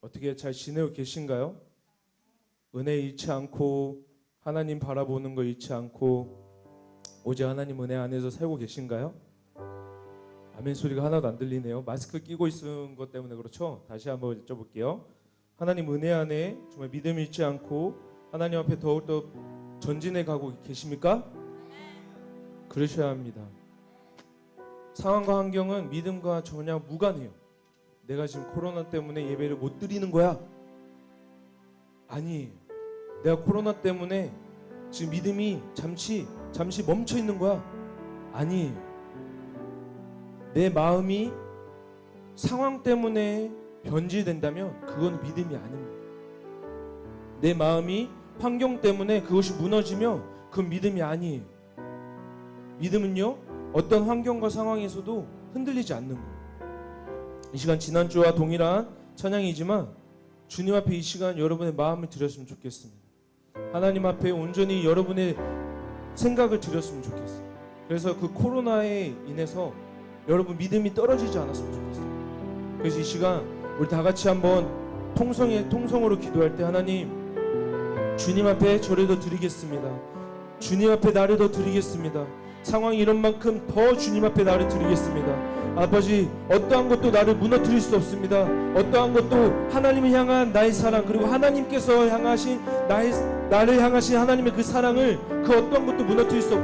어떻게 잘 지내고 계신가요? 은혜 잃지 않고 하나님 바라보는 거 잃지 않고 오직 하나님 은혜 안에서 살고 계신가요? 아멘 소리가 하나도 안 들리네요. 마스크 끼고 있은 것 때문에 그렇죠? 다시 한번 여쭤볼게요. 하나님 은혜 안에 정말 믿음 잃지 않고 하나님 앞에 더욱더 전진해 가고 계십니까? 그러셔야 합니다. 상황과 환경은 믿음과 전혀 무관해요. 내가 지금 코로나 때문에 예배를 못 드리는 거야? 아니에요. 내가 코로나 때문에 지금 믿음이 잠시 멈춰 있는 거야? 아니에요. 내 마음이 상황 때문에 변질된다면 그건 믿음이 아닙니다. 내 마음이 환경 때문에 그것이 무너지면 그건 믿음이 아니에요. 믿음은요, 어떤 환경과 상황에서도 흔들리지 않는 거예요. 이 시간 지난주와 동일한 찬양이지만 주님 앞에 이 시간 여러분의 마음을 드렸으면 좋겠습니다. 하나님 앞에 온전히 여러분의 생각을 드렸으면 좋겠어요. 그래서 그 코로나에 인해서 여러분 믿음이 떨어지지 않았으면 좋겠어요. 그래서 이 시간 우리 다 같이 한번 통성으로 기도할 때 하나님 주님 앞에 저를 더 드리겠습니다. 주님 앞에 나를 더 드리겠습니다. 상황이 이런 만큼 더 주님 앞에 나를 드리겠습니다. 아버지, 어떠한 것도 나를 무너뜨릴 수 없습니다. 어떠한 것도 하나님을 향한 나의 사랑, 그리고 하나님께서 향하신 나를 향하신 하나님의 그 사랑을 그 어떠한 것도 무너뜨릴 수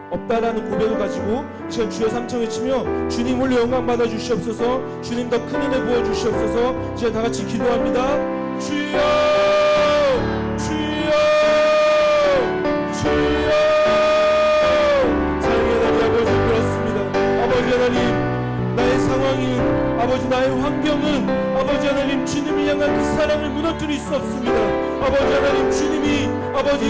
없다라는 고백을 가지고 이 시간 주여 삼창을 치며 주님 홀로 영광 받아 주시옵소서. 주님 더 큰 은혜 부어 주시옵소서. 이제 다 같이 기도합니다. 주여, 주여, 주여. 사랑의 하나님 아버지, 그렇습니다. 아버지 하나님, 나의 상황은, 아버지 나의 환경은, 아버지 하나님 주님이 향한 그 사랑을 무너뜨릴 수 없습니다. 아버지 하나님, 주님이 아버지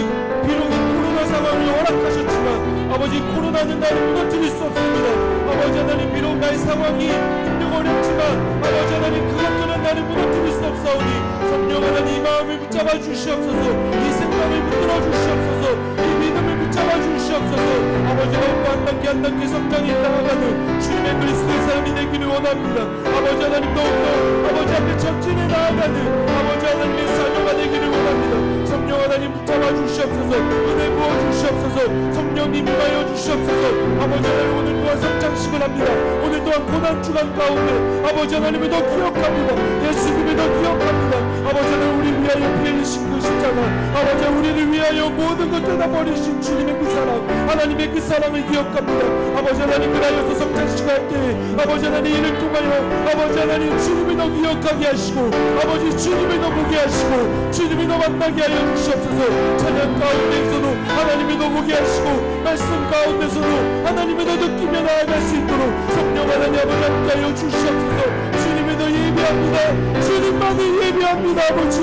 비록 이 코로나 상황을 허락하셨지만 아버지 코로나는 나를 무너뜨릴 수 없습니다. 아버지 하나님, 비록 나의 상황이 힘들고 어렵지만 아버지 하나님 그것들은 나를 무너뜨릴 수 없사오니 성령 하나님 이 마음을 붙잡아 주시옵소서. 이 생각을 붙들어 주시옵소서. 이 믿음을 붙잡아 주시옵소서. 아버지가 한 단계 한 단계 성장해 나아가는 주님의 그리스도의 사람이 되기를 원합니다. 아버지 하나님 더욱더 아버지 앞에 전진해 나아가는 아버지 하나님의 자녀가 되기를 원합니다. 성령 하나님 붙잡아 주시옵소서. 은혜 부어 주시옵소서. 성령님 임하여 주시옵소서. 아버지 하나님 오늘 또한 성장식을 합니다. 오늘 또한 고난주간 가운데 아버지 하나님을 더 기억합니다. 예수님을 더 기억합니다. 아버지 하나님 우리 위하여 피 흘리신 그 십자가, 아버지 우리를 위하여 모든 것을 다 버리신 주님의 그 사랑, 하나님의 그 사랑을 기억합니다. 아버지 하나님 그라여서 성장식을 할 때 아버지 하나님 이를 통하여 아버지 하나님 주님을 더 기억하게 하시고 아버지 주님을 더 보게 하시고 주님을 더 만나게 하여 주시옵소서. 찬양 가운데에서도 하나님을 더 보게 하시고 말씀 가운데서도 하나님을 더 느끼며 나아갈 수 있도록 성령 하나님 아버지 함께하여 주시옵소서. 주님을 더 예배합니다. 주님만을 예배합니다. 아버지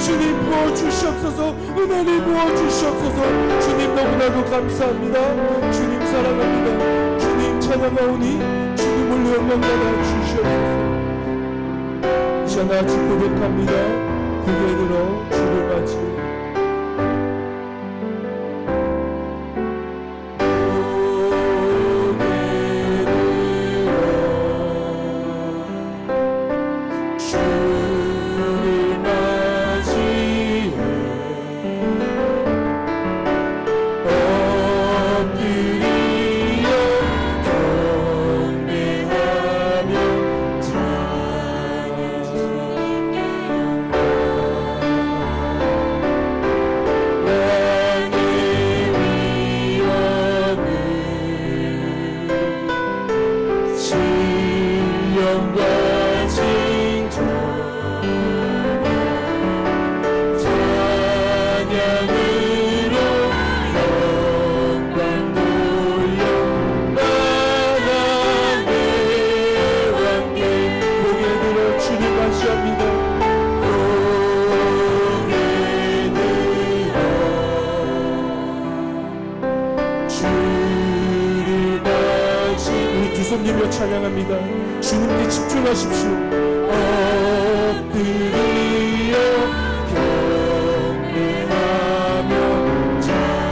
주님 부어 주시옵소서. 은혜를 부어 주시옵소서. 주님 너무나도 감사합니다. 주님 사랑합니다. 주님 찬양하오니 주님 홀로 영광 받아 주시옵소서. 이 시간 같이 고백합니다. 고개 들어 주를 맞이 손들며 찬양합니다. 주님께 집중하십시오. 엎드려 경배하며 찬양하며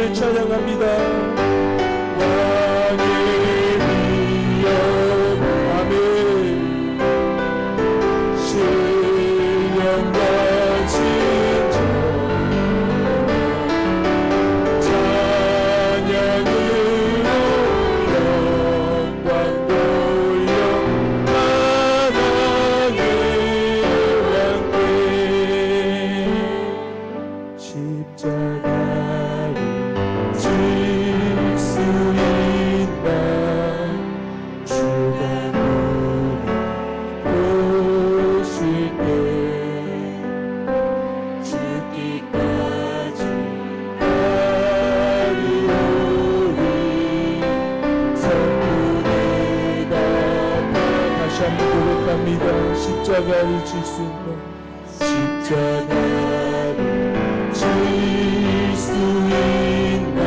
주님을 찬양합니다. 왕의 위엄 아멘. 신령과 진정 찬양으로 영광 돌려 만왕의 왕께 십자가를 질 수 있나 주가 우리 보실 때 죽기까지 따르오리 성문에다 다시 한번 고백합니다. 십자가를 질 수 있나 십자가를 질 수 있나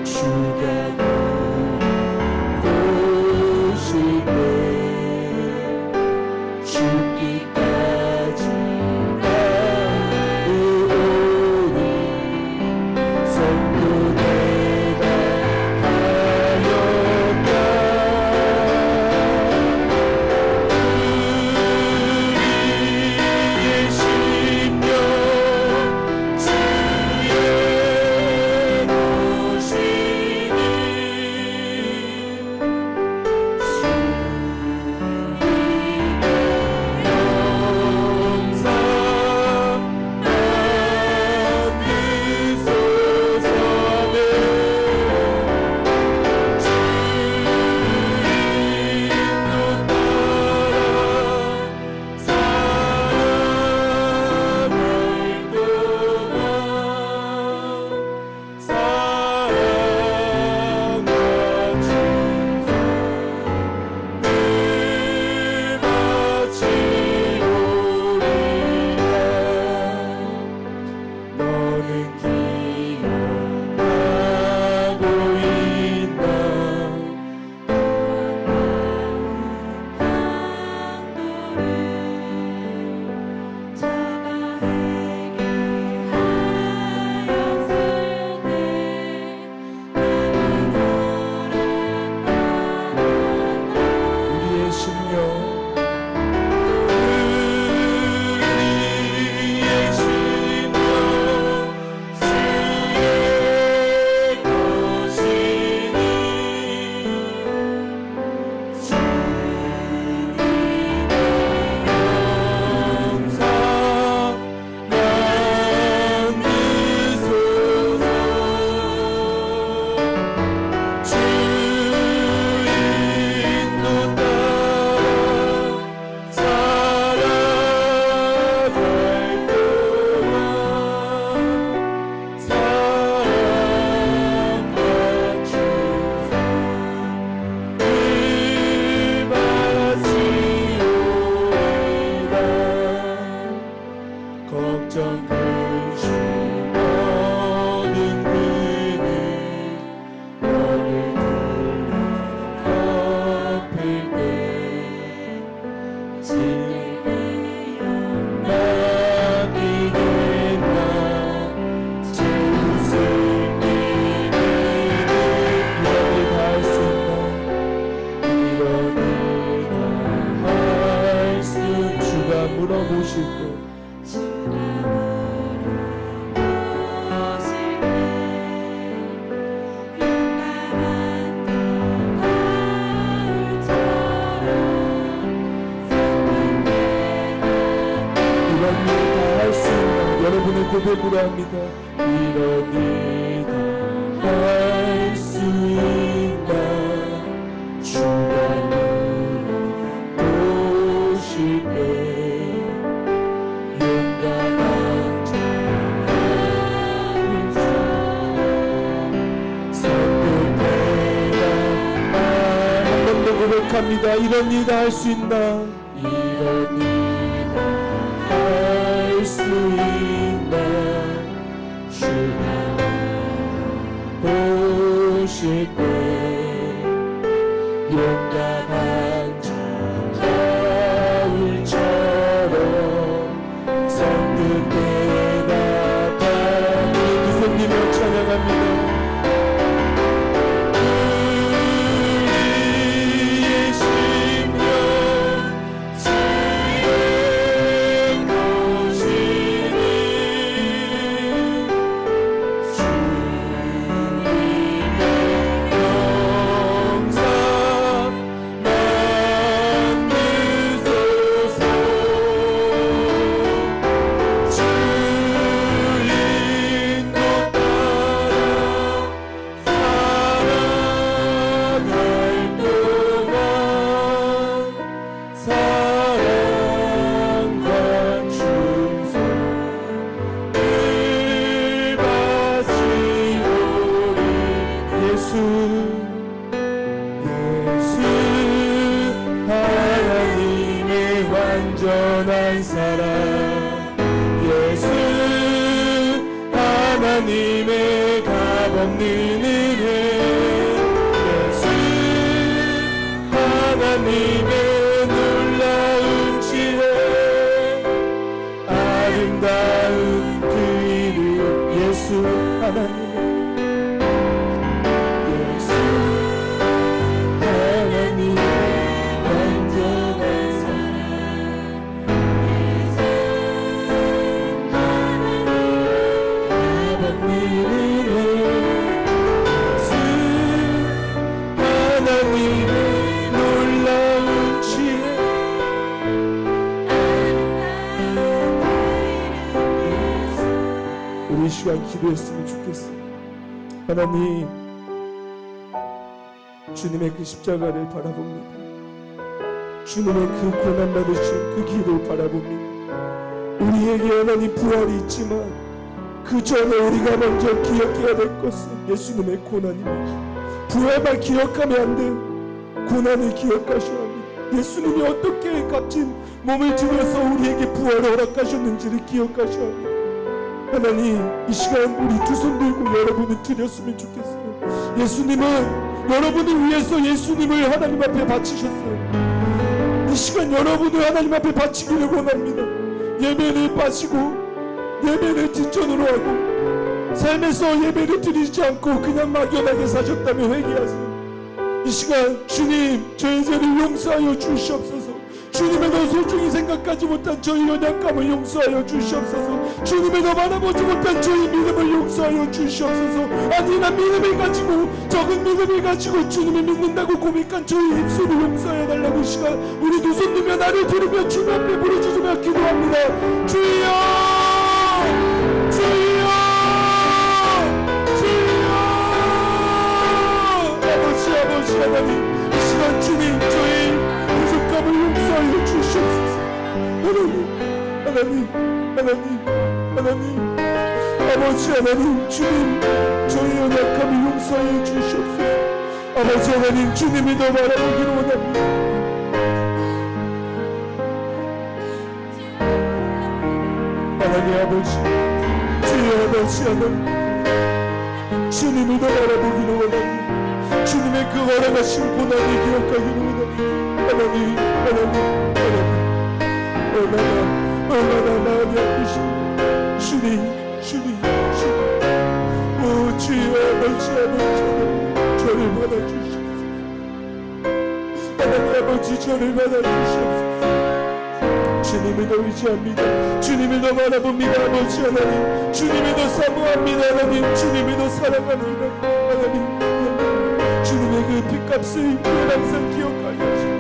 주가 보실 때 죽기까지 따르오리 성도 내가 하였다. 우리의 심령 주의 모시니 영상 만드소서. 아멘. 주인도 따라 사랑할 동안 사랑과 진정 늘 마치오리라. 너는 기억하고 있나 우리의 심령 우리의 심령 주의 것이니 영상 만드소서. 주인도 따라 살아갈 동안 사랑과 충성 늘 마치오리라. 걱정 근심 얻은 그는 너를 덮을 때 맡기겠나 제우스 이르는 이런 일 다 할 수 있나 이런 일 다 할 수 주가 물어보실 때 이런 일 다 할 수 있나 여러분의 고백으로 합니다. 이런 일 다 할 수 있나 주가 물어보실 때 용감한 자를 선뜻해라. 한 번 더 고백합니다. 이런 일 다 할 수 있나 이런 일 다 할 수 있나 주가 보실 때 용감한 자 가을처럼 선뜻 대답하니 두 손님을 찬양합니다. 하나님의 값없는 은혜 예수 하나님의 놀라운 지혜 아름다운 그 이름 예수 하나님 예수 하나님의 완전한 사랑 예수 하나님의 값없는 은혜 예수 하나님의 놀라운 지혜 우리 이 시간 기도했으면 좋겠어요. 하나님 주님의 그 십자가를 바라봅니다. 주님의 그 고난받으신 그 길을 바라봅니다. 우리에게 하나님 부활이 있지만 그 전에 우리가 먼저 기억해야 될 것은 예수님의 고난입니다. 부활만 기억하면 안 돼. 고난을 기억하셔야 합니다. 예수님이 어떻게 값진 몸을 들여서 우리에게 부활을 허락하셨는지를 기억하셔야 합니다. 하나님 이 시간 우리 두 손 들고 여러분을 드렸으면 좋겠어요. 예수님은 여러분을 위해서 예수님을 하나님 앞에 바치셨어요. 이 시간 여러분을 하나님 앞에 바치기를 원합니다. 예배를 빠지고 예배를 뒷전으로 하고 삶에서 예배를 드리지 않고 그냥 막연하게 사셨다면 회개하세요. 이 시간 주님 저의 죄를 용서하여 주시옵소서. 주님의 더 소중히 생각하지 못한 저희 연약감을 용서하여 주시옵소서. 주님의 더 바라보지 못한 저희 믿음을 용서하여 주시옵소서. 아니 난 믿음을 가지고 적은 믿음을 가지고 주님을 믿는다고 고백한 저희 입술을 용서해 달라고. 이 시간 우리 두 손 들며 나를 들으며 주님 앞에 부르짖으며 기도합니다. 주여 주여 주여 아버지 하나님 이 시간 주님 저희 부족함을 용서하여 주시옵소서. 하나님 아버지 하나님 주님 저희 연약함을 용서하여 주시옵소서. 아버지 하나님 주님이 더 바라보기를 원합니다. 하나님 아버지 주여 아버지 하나님 주님이 더 바라보기를 원합니다. 주님의 그 허락하신 고난을 기억하기를 원합니다. 하나님 얼마나 마음이 아프십니까. 주님 오 주여 아버지 저를 받아주시옵소서. 하나님 아버지 저를 받아주시옵소서. 주님을 더 의지합니다. 주님을 더 바라봅니다. 아버지 하나님 주님을 더 사모합니다. 하나님 주님을 더 사랑합니다. 하나님 주님의 그 핏값을 늘 항상 기억하게 하시고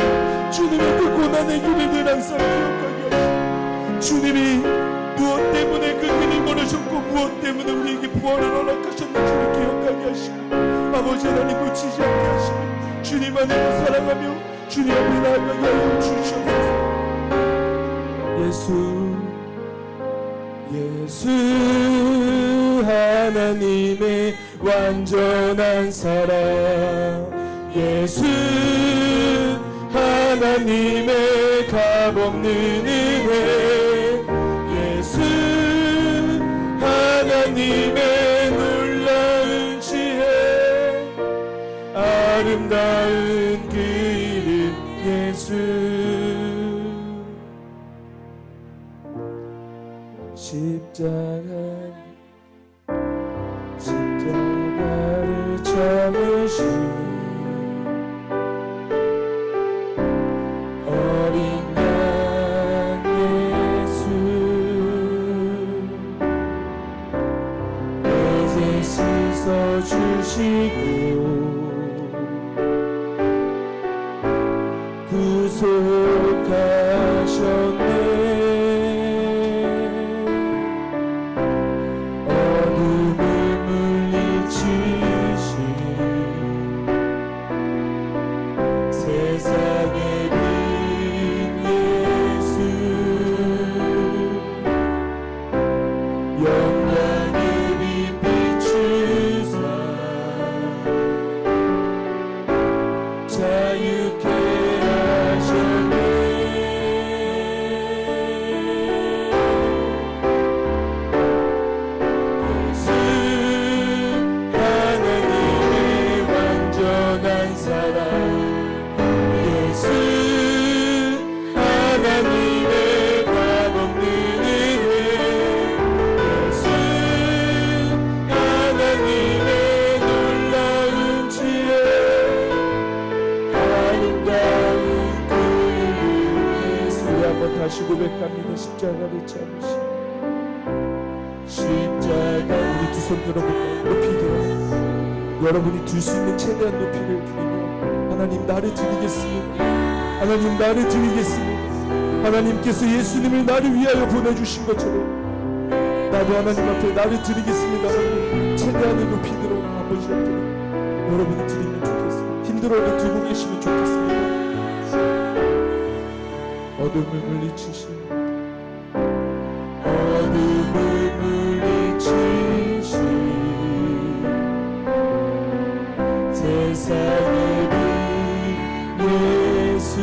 주님의 그 고난의 길을 늘 항상 기억하게 하시고 주님이 무엇 때문에 그 길을 걸으셨고 무엇 때문에 우리에게 부활을 허락하셨는지를 기억하게 하시고 아버지 하나님 놓치지 않게 하시고 주님 안에서 사랑하며 주님 앞에 나아가게 하여 주시옵소서. 예수 하나님의 완전한 사랑 예수 하나님의 값없는 은혜 예수 하나님의 놀라운 지혜 아름다운 그 이름 예수 십자가를 참으신 어린 양 예수 내 죄 씻어주시고 구속하셨네. 자유케 하셨네. 고백합니다. 십자가를 잡으시고 십자가. 우리 두 손 들어볼까요? 높이 들어. 여러분이 들 수 있는 최대한 높이를 드리며 하나님 나를 드리겠습니다. 하나님 나를 드리겠습니다. 하나님께서 예수님을 나를 위하여 보내주신 것처럼 나도 하나님 앞에 나를 드리겠습니다. 최대한의 높이 들어 아버지 앞에 여러분이 드리면 좋겠습니다. 힘들어도 들고 계시면 좋겠습니다. 어둠을 물리치신 어둠을 물리치신 세상의 빛 예수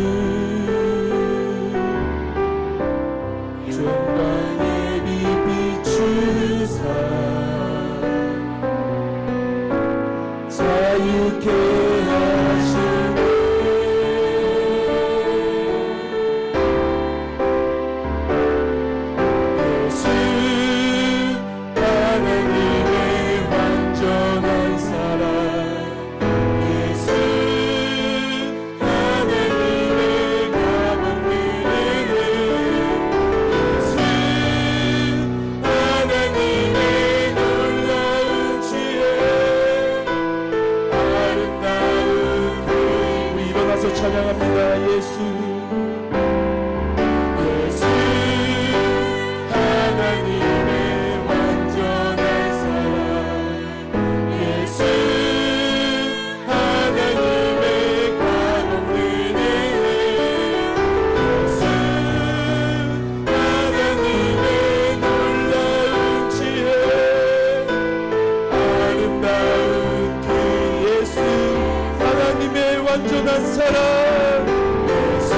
영광의 빛 비추사 자유케 하시네. 예수 하나님의 완전한 사랑 예수 하나님의 감흥을 예수 하나님의 놀라운 지혜 아름다운 그 우리 일어나서 찬양합니다. 예수 예수 하나님의 완전한 사랑 예수 하나님의 감없는 예수 하나님의 놀라운 지혜 아름다운 그 예수 하나님의 완전한 사랑 예수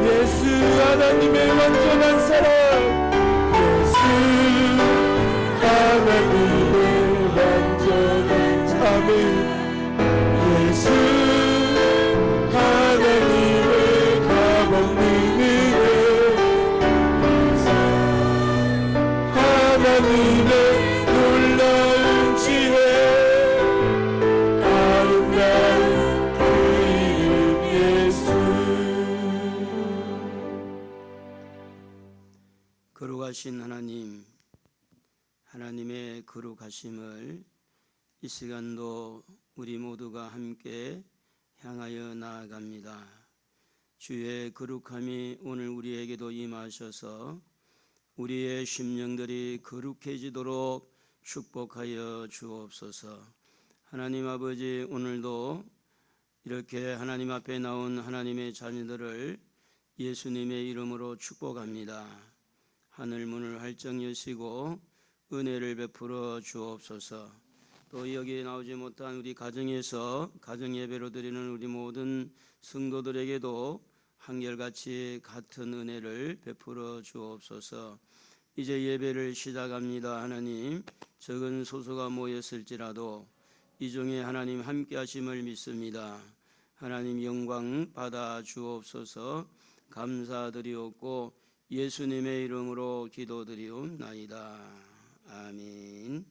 예수 하나님의 완전한 사랑 예수 하나님의 완전한 사랑 예수 하나님의 감없는 은혜 하나님의 놀라운 지혜 아름다운 그 이름 예수. 거룩하신 하나님, 하나님의 거룩하심을 이 시간도 우리 모두가 함께 향하여 나아갑니다. 주의 거룩함이 오늘 우리에게도 임하셔서 우리의 심령들이 거룩해지도록 축복하여 주옵소서. 하나님 아버지, 오늘도 이렇게 하나님 앞에 나온 하나님의 자녀들을 예수님의 이름으로 축복합니다. 하늘 문을 활짝 여시고 은혜를 베풀어 주옵소서. 또 여기에 나오지 못한 우리 가정에서 가정 예배로 드리는 우리 모든 성도들에게도 한결같이 같은 은혜를 베풀어 주옵소서. 이제 예배를 시작합니다. 하나님, 적은 소수가 모였을지라도 이 중에 하나님 함께 하심을 믿습니다. 하나님 영광 받아 주옵소서. 감사드리옵고 예수님의 이름으로 기도드리옵나이다. 아멘.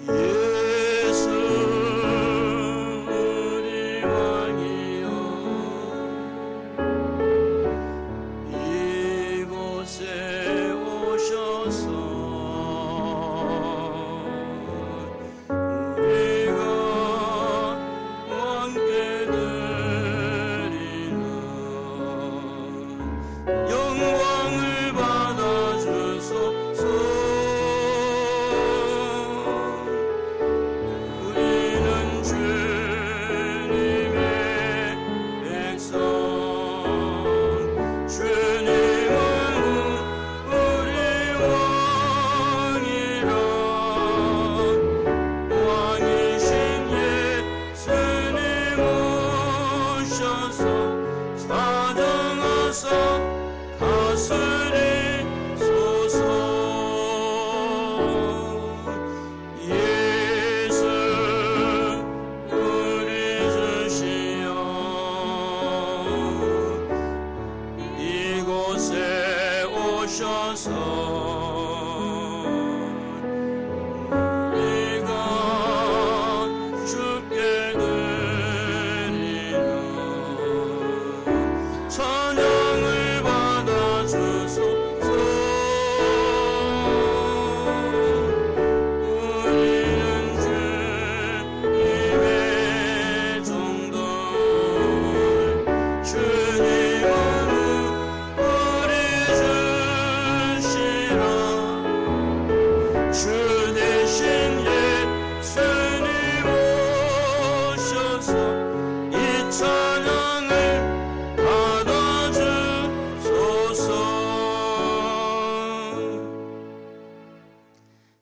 예수 우리 왕이여 이곳에 오셔서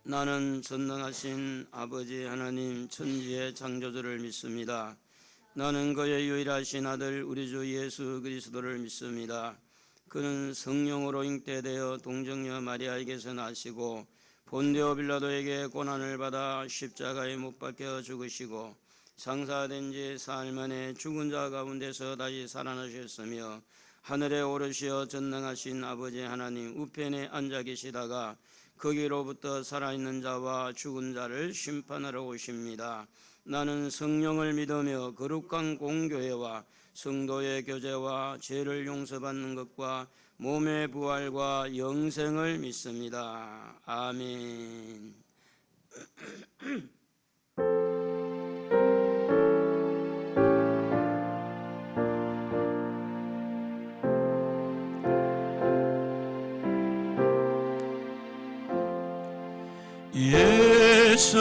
나는 전능하신 아버지 하나님 천지의 창조주를 믿습니다. 나는 그의 유일하신 아들 우리 주 예수 그리스도를 믿습니다. 그는 성령으로 잉태되어 동정녀 마리아에게서 나시고 본디오 빌라도에게 고난을 받아 십자가에 못 박혀 죽으시고 장사된 지 사흘 만에 죽은 자 가운데서 다시 살아나셨으며 하늘에 오르시어 전능하신 아버지 하나님 우편에 앉아 계시다가 거기로부터 살아있는 자와 죽은 자를 심판하러 오십니다. 나는 성령을 믿으며 거룩한 공교회와 성도의 교제와 죄를 용서받는 것과 몸의 부활과 영생을 믿습니다. 아멘. 예수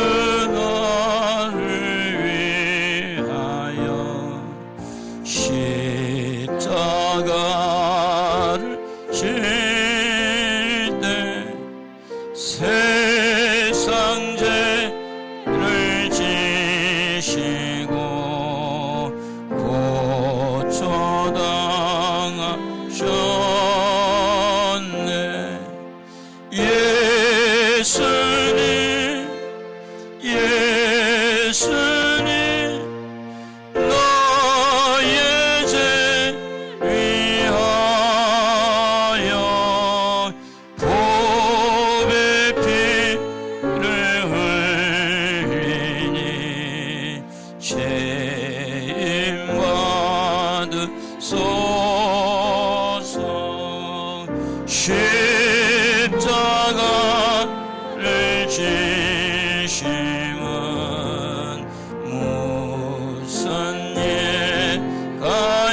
나를 위하여 십자가를 질 때 세상 죄를 지시고 고초당하셨네. 예수님 너의 죄 위하여 보배 피를 흘리니 죄임 받으소서. 십자가를 지심은 무슨 예가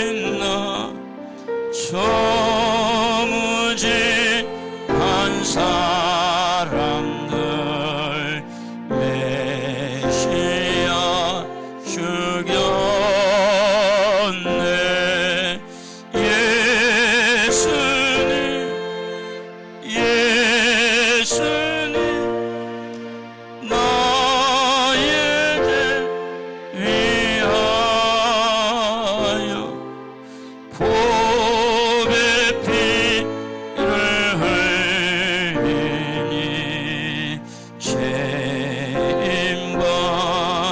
있나. 저무지한 사람들 메시아 죽였네. 예수님 나의 죄 위하여 보배 피를 흘리니 죄임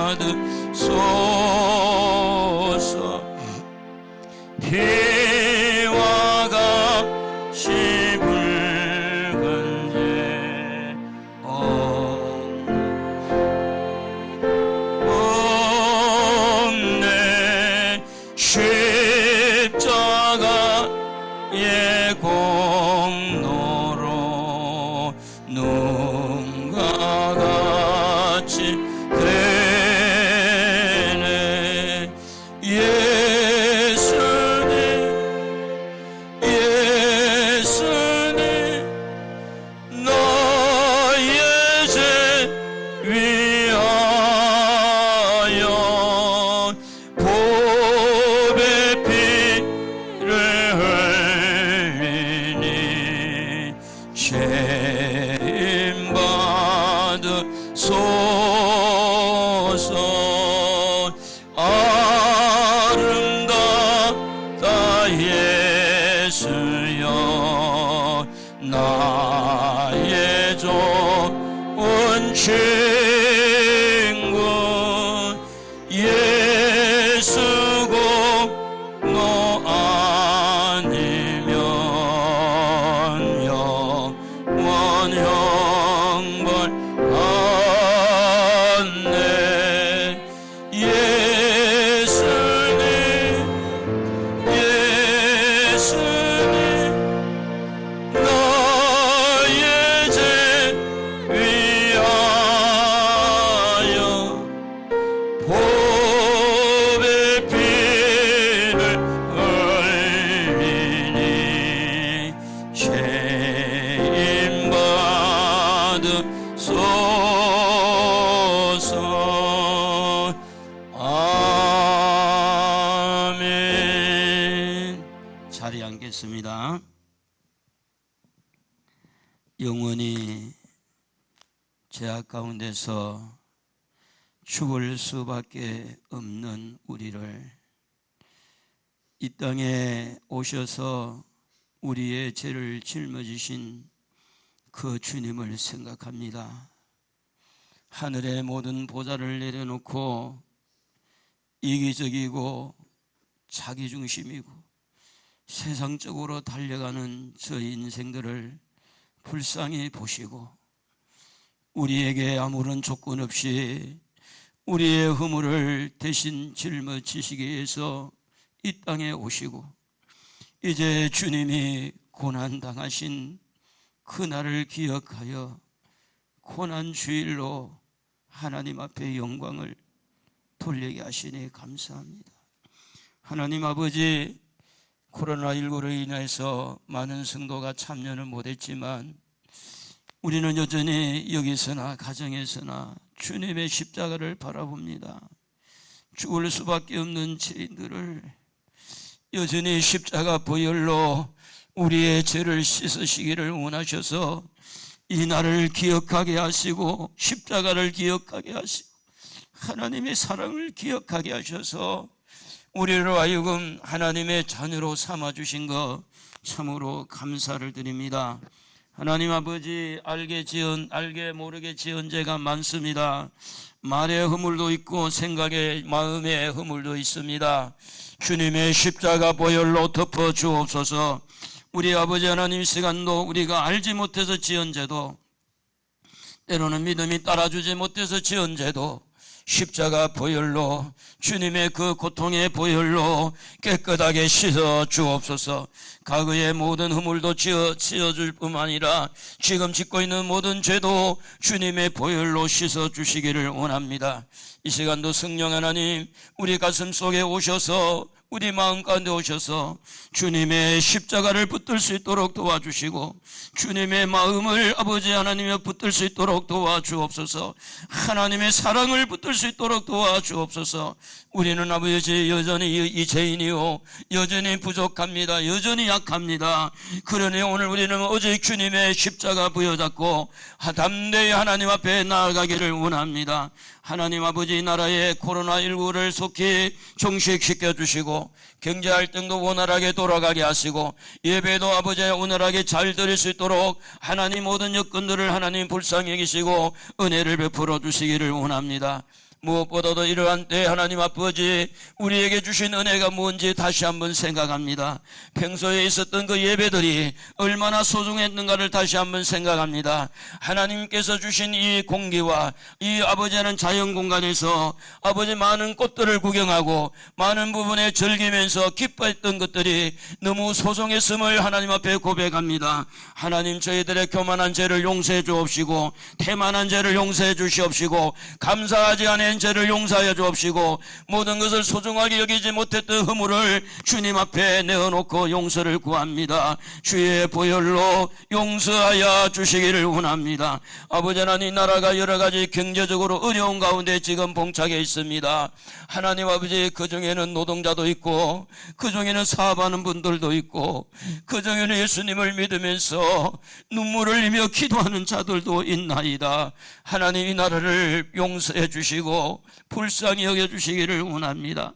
받으소서. 피와 같이 붉은 죄 없네. 십자가의 공로로 눈과 같이 되네. 예수님 너의 죄 위하여 보배 피를 흘리니 죄임 받으소서. 아름답다 예수여 나의 좋은 친구. 예수고 너 아니면 영원 형벌 받네. 예수님 너의 죄 위하여 보배 피를 흘리니 죄임 받으소서. 아멘. 자리에 앉겠습니다. 영원히 죄악 가운데서 죽을 수밖에 없는 우리를 이 땅에 오셔서 우리의 죄를 짊어지신 그 주님을 생각합니다. 하늘의 모든 보좌를 내려놓고 이기적이고 자기중심이고 세상적으로 달려가는 저 인생들을 불쌍히 보시고 우리에게 아무런 조건 없이 우리의 허물을 대신 짊어지시기 위해서 이 땅에 오시고 이제 주님이 고난당하신 그날을 기억하여 고난주일로 하나님 앞에 영광을 돌리게 하시니 감사합니다. 하나님 아버지, 코로나19로 인해서 많은 성도가 참여는 못했지만 우리는 여전히 여기서나 가정에서나 주님의 십자가를 바라봅니다. 죽을 수밖에 없는 죄인들을 여전히 십자가 보혈로 우리의 죄를 씻으시기를 원하셔서 이 날을 기억하게 하시고 십자가를 기억하게 하시고 하나님의 사랑을 기억하게 하셔서 우리로 하여금 하나님의 자녀로 삼아주신 것 참으로 감사를 드립니다. 하나님 아버지, 알게 모르게 지은 죄가 많습니다. 말의 허물도 있고 생각의 마음의 허물도 있습니다. 주님의 십자가 보혈로 덮어 주옵소서. 우리 아버지 하나님, 시간도 우리가 알지 못해서 지은 죄도 때로는 믿음이 따라주지 못해서 지은 죄도 십자가 보혈로 주님의 그 고통의 보혈로 깨끗하게 씻어 주옵소서. 과거의 모든 허물도 지어줄 뿐만 아니라 지금 짓고 있는 모든 죄도 주님의 보혈로 씻어 주시기를 원합니다. 이 시간도 성령 하나님 우리 가슴 속에 오셔서 우리 마음 가운데 오셔서 주님의 십자가를 붙들 수 있도록 도와주시고 주님의 마음을 아버지 하나님에 붙들 수 있도록 도와주옵소서. 하나님의 사랑을 붙들 수 있도록 도와주옵소서. 우리는 아버지 여전히 이 죄인이요 여전히 부족합니다. 여전히 약합니다. 그러니 오늘 우리는 오직 주님의 십자가 부여잡고 담대히 하나님 앞에 나아가기를 원합니다. 하나님 아버지, 나라의 코로나19를 속히 종식시켜 주시고 경제 활동도 원활하게 돌아가게 하시고 예배도 아버지 원활하게 잘 드릴 수 있도록 하나님 모든 여건들을 하나님 불쌍히 여기시고 은혜를 베풀어 주시기를 원합니다. 무엇보다도 이러한 때 하나님 아버지 우리에게 주신 은혜가 뭔지 다시 한번 생각합니다. 평소에 있었던 그 예배들이 얼마나 소중했는가를 다시 한번 생각합니다. 하나님께서 주신 이 공기와 이 아버지는 자연 공간에서 아버지 많은 꽃들을 구경하고 많은 부분에 즐기면서 기뻐했던 것들이 너무 소중했음을 하나님 앞에 고백합니다. 하나님, 저희들의 교만한 죄를 용서해 주옵시고 태만한 죄를 용서해 주시옵시고 감사하지 않은 죄를 용서하여 주옵시고 모든 것을 소중하게 여기지 못했던 허물을 주님 앞에 내어놓고 용서를 구합니다. 주의 보혈로 용서하여 주시기를 원합니다. 아버지 하나님, 나라가 여러 가지 경제적으로 어려운 가운데 지금 봉착해 있습니다. 하나님 아버지, 그 중에는 노동자도 있고 그 중에는 사업하는 분들도 있고 그 중에는 예수님을 믿으면서 눈물을 흘리며 기도하는 자들도 있나이다. 하나님, 이 나라를 용서해 주시고 불쌍히 여겨주시기를 원합니다.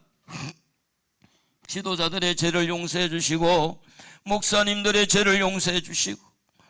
지도자들의 죄를 용서해 주시고 목사님들의 죄를 용서해 주시고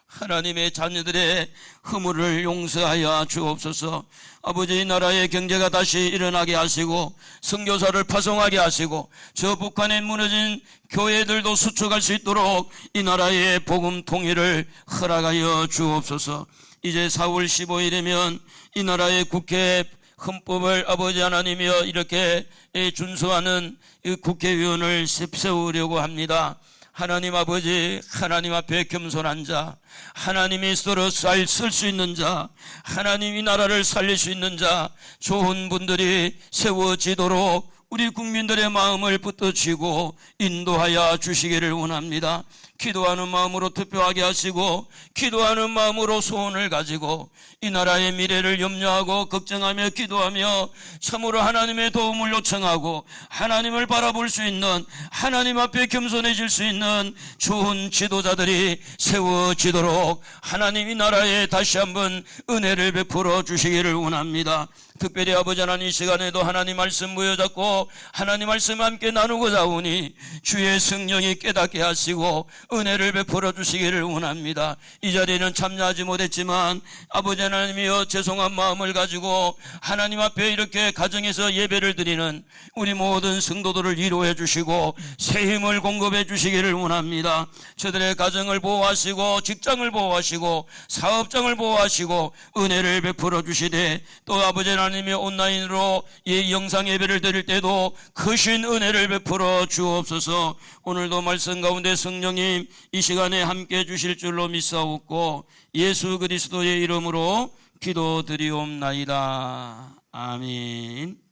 하나님의 자녀들의 허물을 용서하여 주옵소서. 아버지, 이 나라의 경제가 다시 일어나게 하시고 선교사를 파송하게 하시고 저 북한에 무너진 교회들도 수축할 수 있도록 이 나라의 복음 통일을 허락하여 주옵소서. 이제 4월 15일이면 이 나라의 국회 헌법을 아버지 하나님이여 이렇게 준수하는 국회의원을 세우려고 합니다. 하나님 아버지, 하나님 앞에 겸손한 자, 하나님이 서로 쓸 수 있는 자, 하나님이 나라를 살릴 수 있는 자, 좋은 분들이 세워지도록 우리 국민들의 마음을 붙드시고 인도하여 주시기를 원합니다. 기도하는 마음으로 투표하게 하시고 기도하는 마음으로 소원을 가지고 이 나라의 미래를 염려하고 걱정하며 기도하며 참으로 하나님의 도움을 요청하고 하나님을 바라볼 수 있는, 하나님 앞에 겸손해질 수 있는 좋은 지도자들이 세워지도록 하나님 이 나라에 다시 한번 은혜를 베풀어 주시기를 원합니다. 특별히 아버지 하나님, 이 시간에도 하나님 말씀 부여잡고 하나님 말씀 함께 나누고자 오니 주의 성령이 깨닫게 하시고 은혜를 베풀어 주시기를 원합니다. 이 자리에는 참여하지 못했지만 아버지 하나님이여, 죄송한 마음을 가지고 하나님 앞에 이렇게 가정에서 예배를 드리는 우리 모든 성도들을 위로해 주시고 새 힘을 공급해 주시기를 원합니다. 저들의 가정을 보호하시고 직장을 보호하시고 사업장을 보호하시고 은혜를 베풀어 주시되, 또 아버지 하나님이 온라인으로 이 영상 예배를 드릴 때도 크신 은혜를 베풀어 주옵소서. 오늘도 말씀 가운데 성령님 이 시간에 함께 주실 줄로 믿사옵고 예수 그리스도의 이름으로 기도드리옵나이다. 아멘.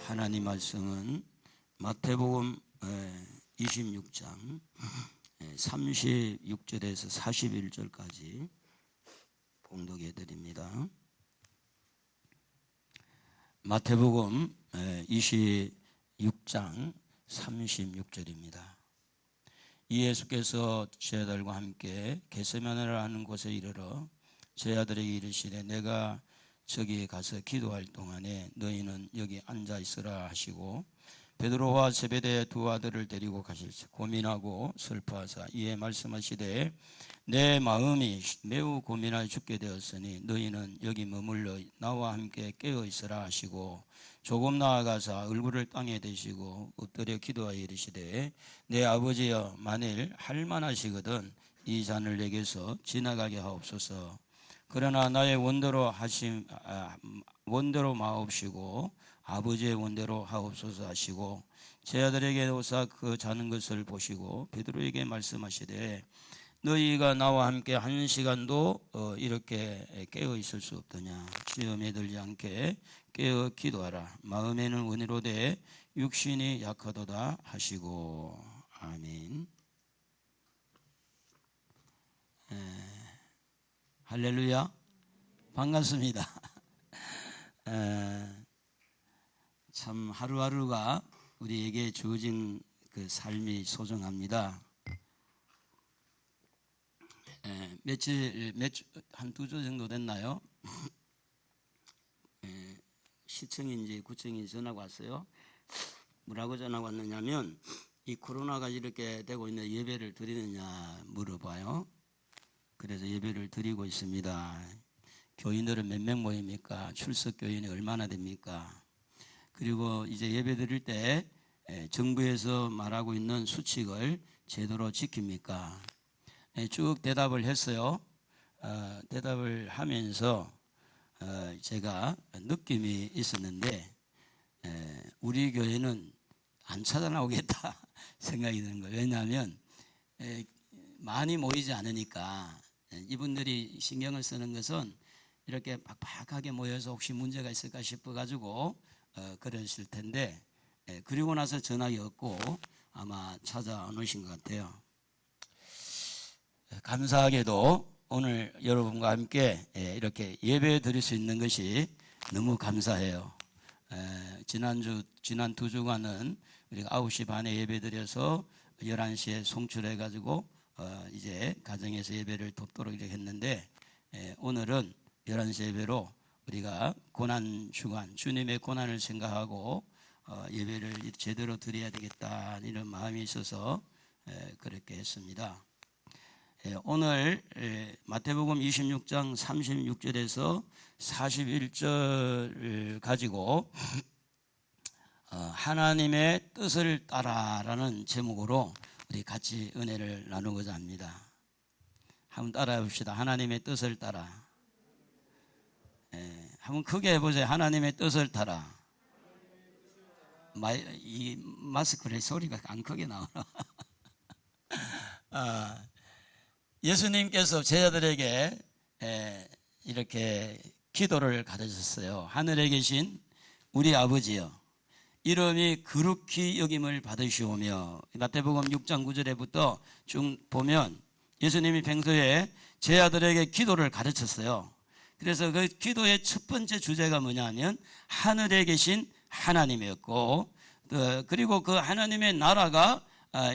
하나님 말씀은 마태복음 26장 36절에서 41절까지 봉독해 드립니다. 마태복음 26장 36절입니다. 이 예수께서 제자들과 함께 겟세마네를 하는 곳에 이르러 제자들에게 이르시되 내가 저기에 가서 기도할 동안에 너희는 여기 앉아 있으라 하시고 베드로와 세베대의 두 아들을 데리고 가실세 고민하고 슬퍼하사 이에 말씀하시되 내 마음이 매우 고민하여 죽게 되었으니 너희는 여기 머물러 나와 함께 깨어 있으라 하시고 조금 나아가사 얼굴을 땅에 대시고 엎드려 기도하여 이르시되 내 아버지여, 만일 할만하시거든 이 잔을 내게서 지나가게 하옵소서. 그러나 나의 원대로 마옵시고 아버지의 원대로 하옵소서 하시고 제자들에게 오사 그 자는 것을 보시고 베드로에게 말씀하시되 너희가 나와 함께 한 시간도 이렇게 깨어 있을 수 없더냐. 시험에 들지 않게 깨어 기도하라. 마음에는 원이로되 육신이 약하도다 하시고. 아멘. 할렐루야. 반갑습니다. 참 하루하루가 우리에게 주어진 그 삶이 소중합니다. 한두 주 정도 됐나요? 시청인지 구청인지 전화가 왔어요. 뭐라고 전화가 왔느냐면 이 코로나가 이렇게 되고 있는데 예배를 드리느냐 물어봐요. 그래서 예배를 드리고 있습니다. 교인들은 몇 명 모입니까? 출석 교인이 얼마나 됩니까? 그리고 이제 예배 드릴 때 정부에서 말하고 있는 수칙을 제대로 지킵니까? 쭉 대답을 했어요. 대답을 하면서 제가 느낌이 있었는데 우리 교회는 안 찾아나오겠다 생각이 드는 거예요. 왜냐하면 많이 모이지 않으니까. 이분들이 신경을 쓰는 것은 이렇게 팍팍하게 모여서 혹시 문제가 있을까 싶어가지고 그러실 텐데 그리고 나서 전화기 없고 아마 찾아안 오신 것 같아요. 감사하게도 오늘 여러분과 함께 이렇게 예배 드릴 수 있는 것이 너무 감사해요. 지난 두 주간은 우리가 9시 반에 예배 드려서 11시에 송출해가지고 이제 가정에서 예배를 돕도록 이렇게 했는데 오늘은 11시 예배로 우리가 고난주간 주님의 고난을 생각하고 예배를 제대로 드려야 되겠다 이런 마음이 있어서 그렇게 했습니다. 오늘 마태복음 26장 36절에서 41절 가지고 하나님의 뜻을 따라라는 제목으로 우리 같이 은혜를 나누고자 합니다. 한번 따라해 봅시다. 하나님의 뜻을 따라. 한번 크게 해보세요. 하나님의 뜻을 따라. 이 마스크에 소리가 안 크게 나오나? 예수님께서 제자들에게 이렇게 기도를 가르쳤어요. 하늘에 계신 우리 아버지여, 이름이 거룩히 여김을 받으시오며. 마태복음 6장 9절에부터 쭉 보면 예수님이 평소에 제자들에게 기도를 가르쳤어요. 그래서 그 기도의 첫 번째 주제가 뭐냐면 하늘에 계신 하나님이었고, 그리고 그 하나님의 나라가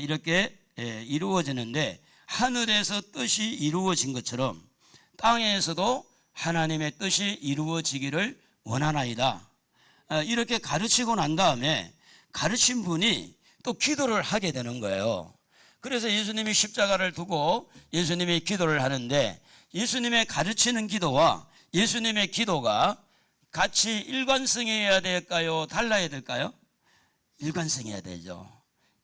이렇게 이루어지는데, 하늘에서 뜻이 이루어진 것처럼 땅에서도 하나님의 뜻이 이루어지기를 원하나이다. 이렇게 가르치고 난 다음에 가르친 분이 또 기도를 하게 되는 거예요. 그래서 예수님이 십자가를 두고 예수님이 기도를 하는데, 예수님의 가르치는 기도와 예수님의 기도가 같이 일관성해야 될까요? 달라야 될까요? 일관성해야 되죠.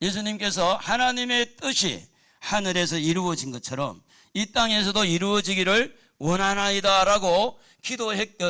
예수님께서 하나님의 뜻이 하늘에서 이루어진 것처럼 이 땅에서도 이루어지기를 원하나이다 라고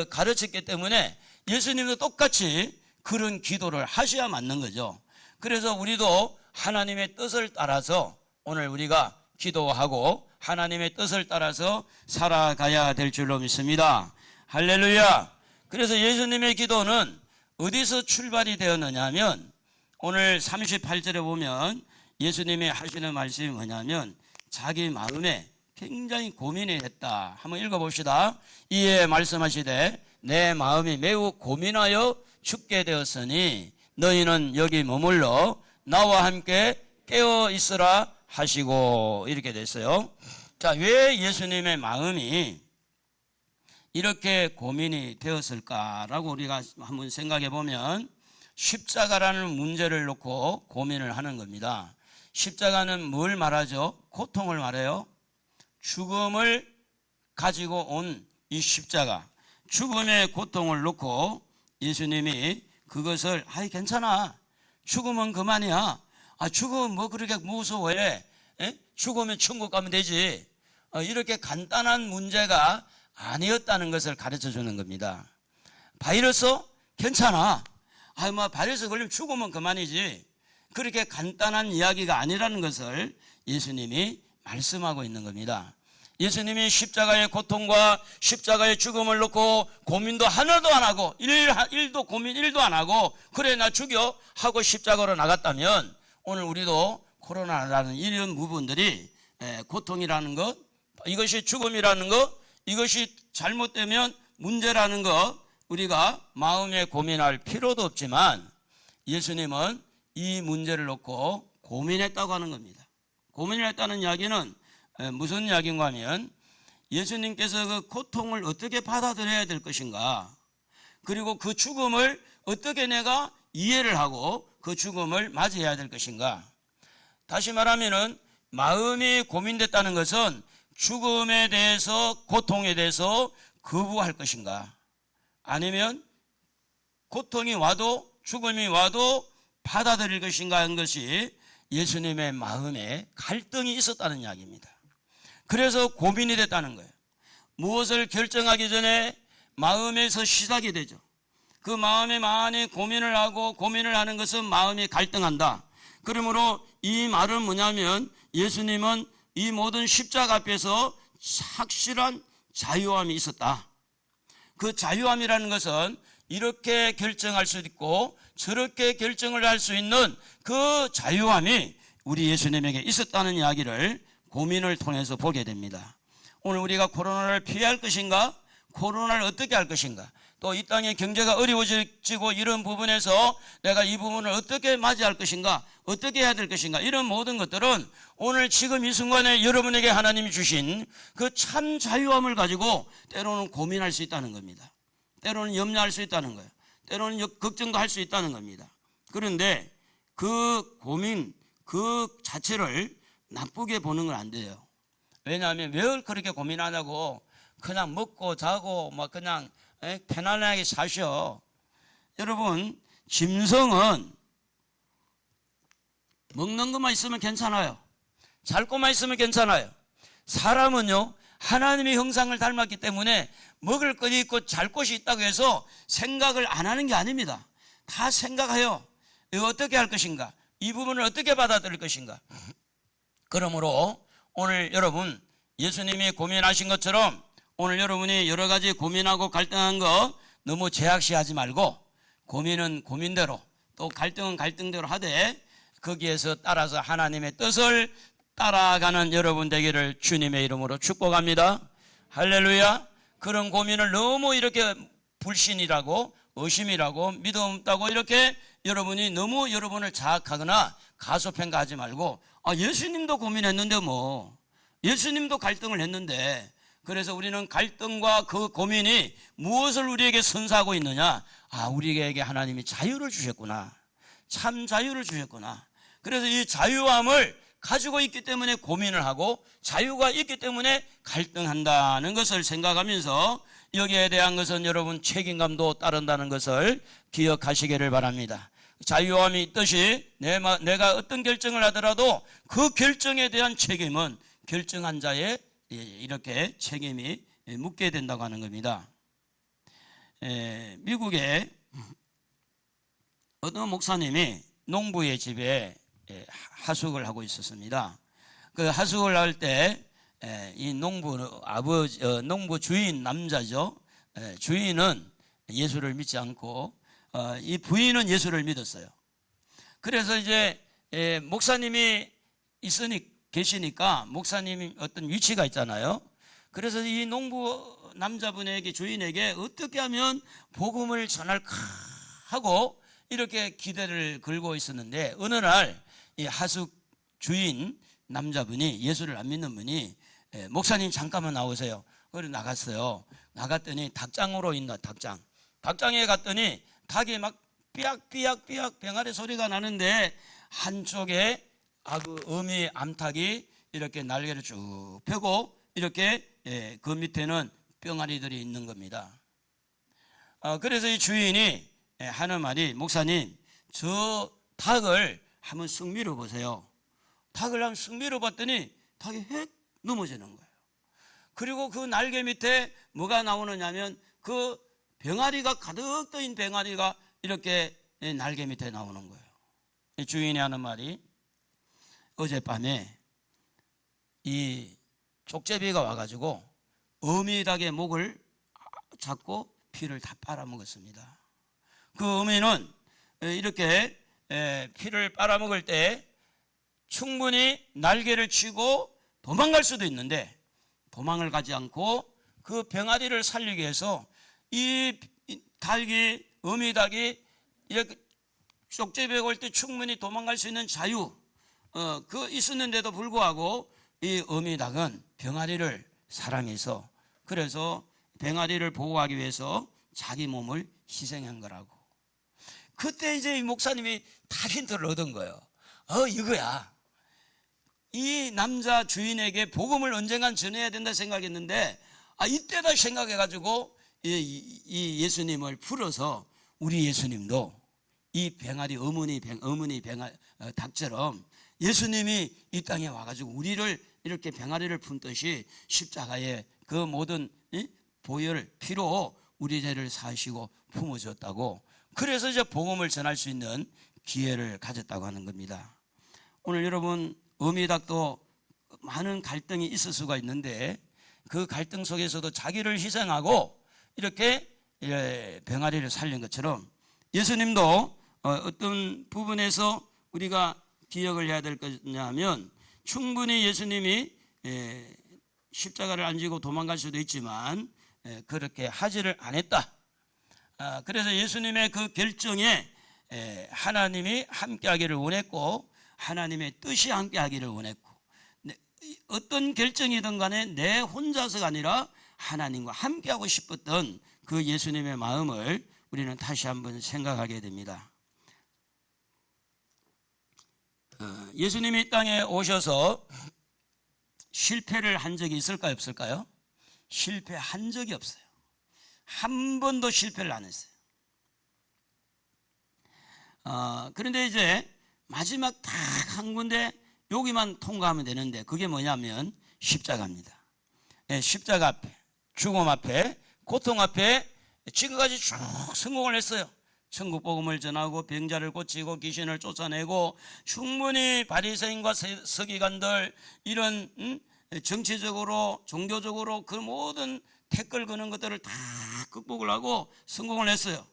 가르쳤기 때문에 예수님도 똑같이 그런 기도를 하셔야 맞는 거죠. 그래서 우리도 하나님의 뜻을 따라서 오늘 우리가 기도하고 하나님의 뜻을 따라서 살아가야 될 줄로 믿습니다. 할렐루야. 그래서 예수님의 기도는 어디서 출발이 되었느냐 하면 오늘 38절에 보면 예수님이 하시는 말씀이 뭐냐면 자기 마음에 굉장히 고민이 했다. 한번 읽어봅시다. 이에 말씀하시되 내 마음이 매우 고민하여 죽게 되었으니 너희는 여기 머물러 나와 함께 깨어 있으라 하시고, 이렇게 됐어요. 자, 왜 예수님의 마음이 이렇게 고민이 되었을까라고 우리가 한번 생각해 보면 십자가라는 문제를 놓고 고민을 하는 겁니다. 십자가는 뭘 말하죠? 고통을 말해요. 죽음을 가지고 온 이 십자가, 죽음의 고통을 놓고 예수님이 그것을 괜찮아, 죽으면 그만이야, 죽으면 뭐 그렇게 무서워해, 죽으면 천국 가면 되지, 이렇게 간단한 문제가 아니었다는 것을 가르쳐 주는 겁니다. 바이러스 괜찮아, 뭐 바이러스 걸리면 죽으면 그만이지, 그렇게 간단한 이야기가 아니라는 것을 예수님이 말씀하고 있는 겁니다. 예수님이 십자가의 고통과 십자가의 죽음을 놓고 고민도 하나도 안 하고 일도 고민 1도 안 하고 그래 나 죽여 하고 십자가로 나갔다면 오늘 우리도 코로나라는 이런 부분들이 고통이라는 것, 이것이 죽음이라는 것, 이것이 잘못되면 문제라는 것 우리가 마음에 고민할 필요도 없지만 예수님은 이 문제를 놓고 고민했다고 하는 겁니다. 고민을 했다는 이야기는 무슨 이야기인가 하면 예수님께서 그 고통을 어떻게 받아들여야 될 것인가, 그리고 그 죽음을 어떻게 내가 이해를 하고 그 죽음을 맞이해야 될 것인가. 다시 말하면은 마음이 고민됐다는 것은 죽음에 대해서, 고통에 대해서 거부할 것인가, 아니면 고통이 와도 죽음이 와도 받아들일 것인가 하는 것이 예수님의 마음에 갈등이 있었다는 이야기입니다. 그래서 고민이 됐다는 거예요. 무엇을 결정하기 전에 마음에서 시작이 되죠. 그 마음에 많이 고민을 하고 고민을 하는 것은 마음이 갈등한다. 그러므로 이 말은 뭐냐면 예수님은 이 모든 십자가 앞에서 확실한 자유함이 있었다. 그 자유함이라는 것은 이렇게 결정할 수 있고 저렇게 결정을 할 수 있는 그 자유함이 우리 예수님에게 있었다는 이야기를 고민을 통해서 보게 됩니다. 오늘 우리가 코로나를 피할 것인가, 코로나를 어떻게 할 것인가, 또 이 땅의 경제가 어려워지고 이런 부분에서 내가 이 부분을 어떻게 맞이할 것인가, 어떻게 해야 될 것인가, 이런 모든 것들은 오늘 지금 이 순간에 여러분에게 하나님이 주신 그 참 자유함을 가지고 때로는 고민할 수 있다는 겁니다. 때로는 염려할 수 있다는 거예요. 때로는 걱정도 할 수 있다는 겁니다. 그런데 그 고민 그 자체를 나쁘게 보는 건 안 돼요. 왜냐하면 왜 그렇게 고민하냐고, 그냥 먹고 자고 막 그냥 편안하게 사셔. 여러분, 짐승은 먹는 것만 있으면 괜찮아요. 잘 것만 있으면 괜찮아요. 사람은요, 하나님의 형상을 닮았기 때문에 먹을 것이 있고 잘 것이 있다고 해서 생각을 안 하는 게 아닙니다. 다 생각해요. 이거 어떻게 할 것인가, 이 부분을 어떻게 받아들일 것인가. 그러므로 오늘 여러분, 예수님이 고민하신 것처럼 오늘 여러분이 여러 가지 고민하고 갈등한 거 너무 제약시하지 말고 고민은 고민대로 또 갈등은 갈등대로 하되 거기에서 따라서 하나님의 뜻을 따라가는 여러분 되기를 주님의 이름으로 축복합니다. 할렐루야. 그런 고민을 너무 이렇게 불신이라고 의심이라고 믿음 없다고 이렇게 여러분이 너무 여러분을 자학하거나 가소평가하지 말고 예수님도 고민했는데 뭐 예수님도 갈등을 했는데 그래서 우리는 갈등과 그 고민이 무엇을 우리에게 선사하고 있느냐? 우리에게 하나님이 자유를 주셨구나. 참 자유를 주셨구나. 그래서 이 자유함을 가지고 있기 때문에 고민을 하고 자유가 있기 때문에 갈등한다는 것을 생각하면서 여기에 대한 것은 여러분 책임감도 따른다는 것을 기억하시기를 바랍니다. 자유함이 있듯이 내가 어떤 결정을 하더라도 그 결정에 대한 책임은 결정한 자의 이렇게 책임이 묻게 된다고 하는 겁니다. 미국에 어떤 목사님이 농부의 집에 하숙을 하고 있었습니다. 그 하숙을 할 때 이 농부 주인 남자죠. 주인은 예수를 믿지 않고 이 부인은 예수를 믿었어요. 그래서 이제 목사님이 계시니까 목사님이 어떤 위치가 있잖아요. 그래서 이 농부 남자분에게 주인에게 어떻게 하면 복음을 전할까 하고 이렇게 기대를 걸고 있었는데 어느 날 이 하숙 주인 남자분이 예수를 안 믿는 분이 목사님 잠깐만 나오세요. 그래서 나갔어요. 나갔더니 닭장으로 있나 닭장에 갔더니 닭이 막 삐약삐약 병아리 소리가 나는데 한쪽에 어미 암탉이 이렇게 날개를 쭉 펴고 이렇게 그 밑에는 병아리들이 있는 겁니다. 그래서 이 주인이 하는 말이 목사님 저 닭을 한번 쓱 밀어보세요. 닭을 한번 쓱 밀어봤더니 닭이 획 넘어지는 거예요. 그리고 그 날개 밑에 뭐가 나오느냐면 그 병아리가 가득 떠인 병아리가 이렇게 날개 밑에 나오는 거예요. 주인이 하는 말이 어젯밤에 이 족제비가 와가지고 어미닭의 목을 잡고 피를 다 빨아먹었습니다. 그 어미는 이렇게 피를 빨아먹을 때 충분히 날개를 치고 도망갈 수도 있는데 도망을 가지 않고 그 병아리를 살리기 위해서 이 어미닭이 이렇게 쪽제비에 올 때 충분히 도망갈 수 있는 자유 그 있었는데도 불구하고 이 어미닭은 병아리를 사랑해서 그래서 병아리를 보호하기 위해서 자기 몸을 희생한 거라고. 그때 이제 이 목사님이 다 힌트를 얻은 거예요. 이거야. 이 남자 주인에게 복음을 언젠간 전해야 된다 생각했는데 이때다 생각해가지고 이 예수님을 풀어서 우리 예수님도 이 병아리 어머니 닭처럼 예수님이 이 땅에 와가지고 우리를 이렇게 병아리를 품듯이 십자가에 그 모든 보혈 피로 우리 죄를 사시고 품어줬다고. 그래서 이제 복음을 전할 수 있는 기회를 가졌다고 하는 겁니다. 오늘 여러분 어미닭도 많은 갈등이 있을 수가 있는데 그 갈등 속에서도 자기를 희생하고 이렇게 병아리를 살린 것처럼 예수님도 어떤 부분에서 우리가 기억을 해야 될 것이냐면 충분히 예수님이 십자가를 안 지고 도망갈 수도 있지만 그렇게 하지를 않았다. 그래서 예수님의 그 결정에 하나님이 함께하기를 원했고 하나님의 뜻이 함께하기를 원했고 어떤 결정이든 간에 내 혼자서가 아니라 하나님과 함께하고 싶었던 그 예수님의 마음을 우리는 다시 한번 생각하게 됩니다. 예수님이 이 땅에 오셔서 실패를 한 적이 있을까요? 없을까요? 실패한 적이 없어요. 한 번도 실패를 안 했어요. 그런데 이제 마지막 딱 한 군데 여기만 통과하면 되는데 그게 뭐냐면 십자가입니다. 십자가 앞에, 죽음 앞에, 고통 앞에 지금까지 쭉 성공을 했어요. 천국 복음을 전하고 병자를 고치고 귀신을 쫓아내고 충분히 바리새인과 서기관들 이런 정치적으로 종교적으로 그 모든 태클 거는 것들을 다 극복을 하고 성공을 했어요.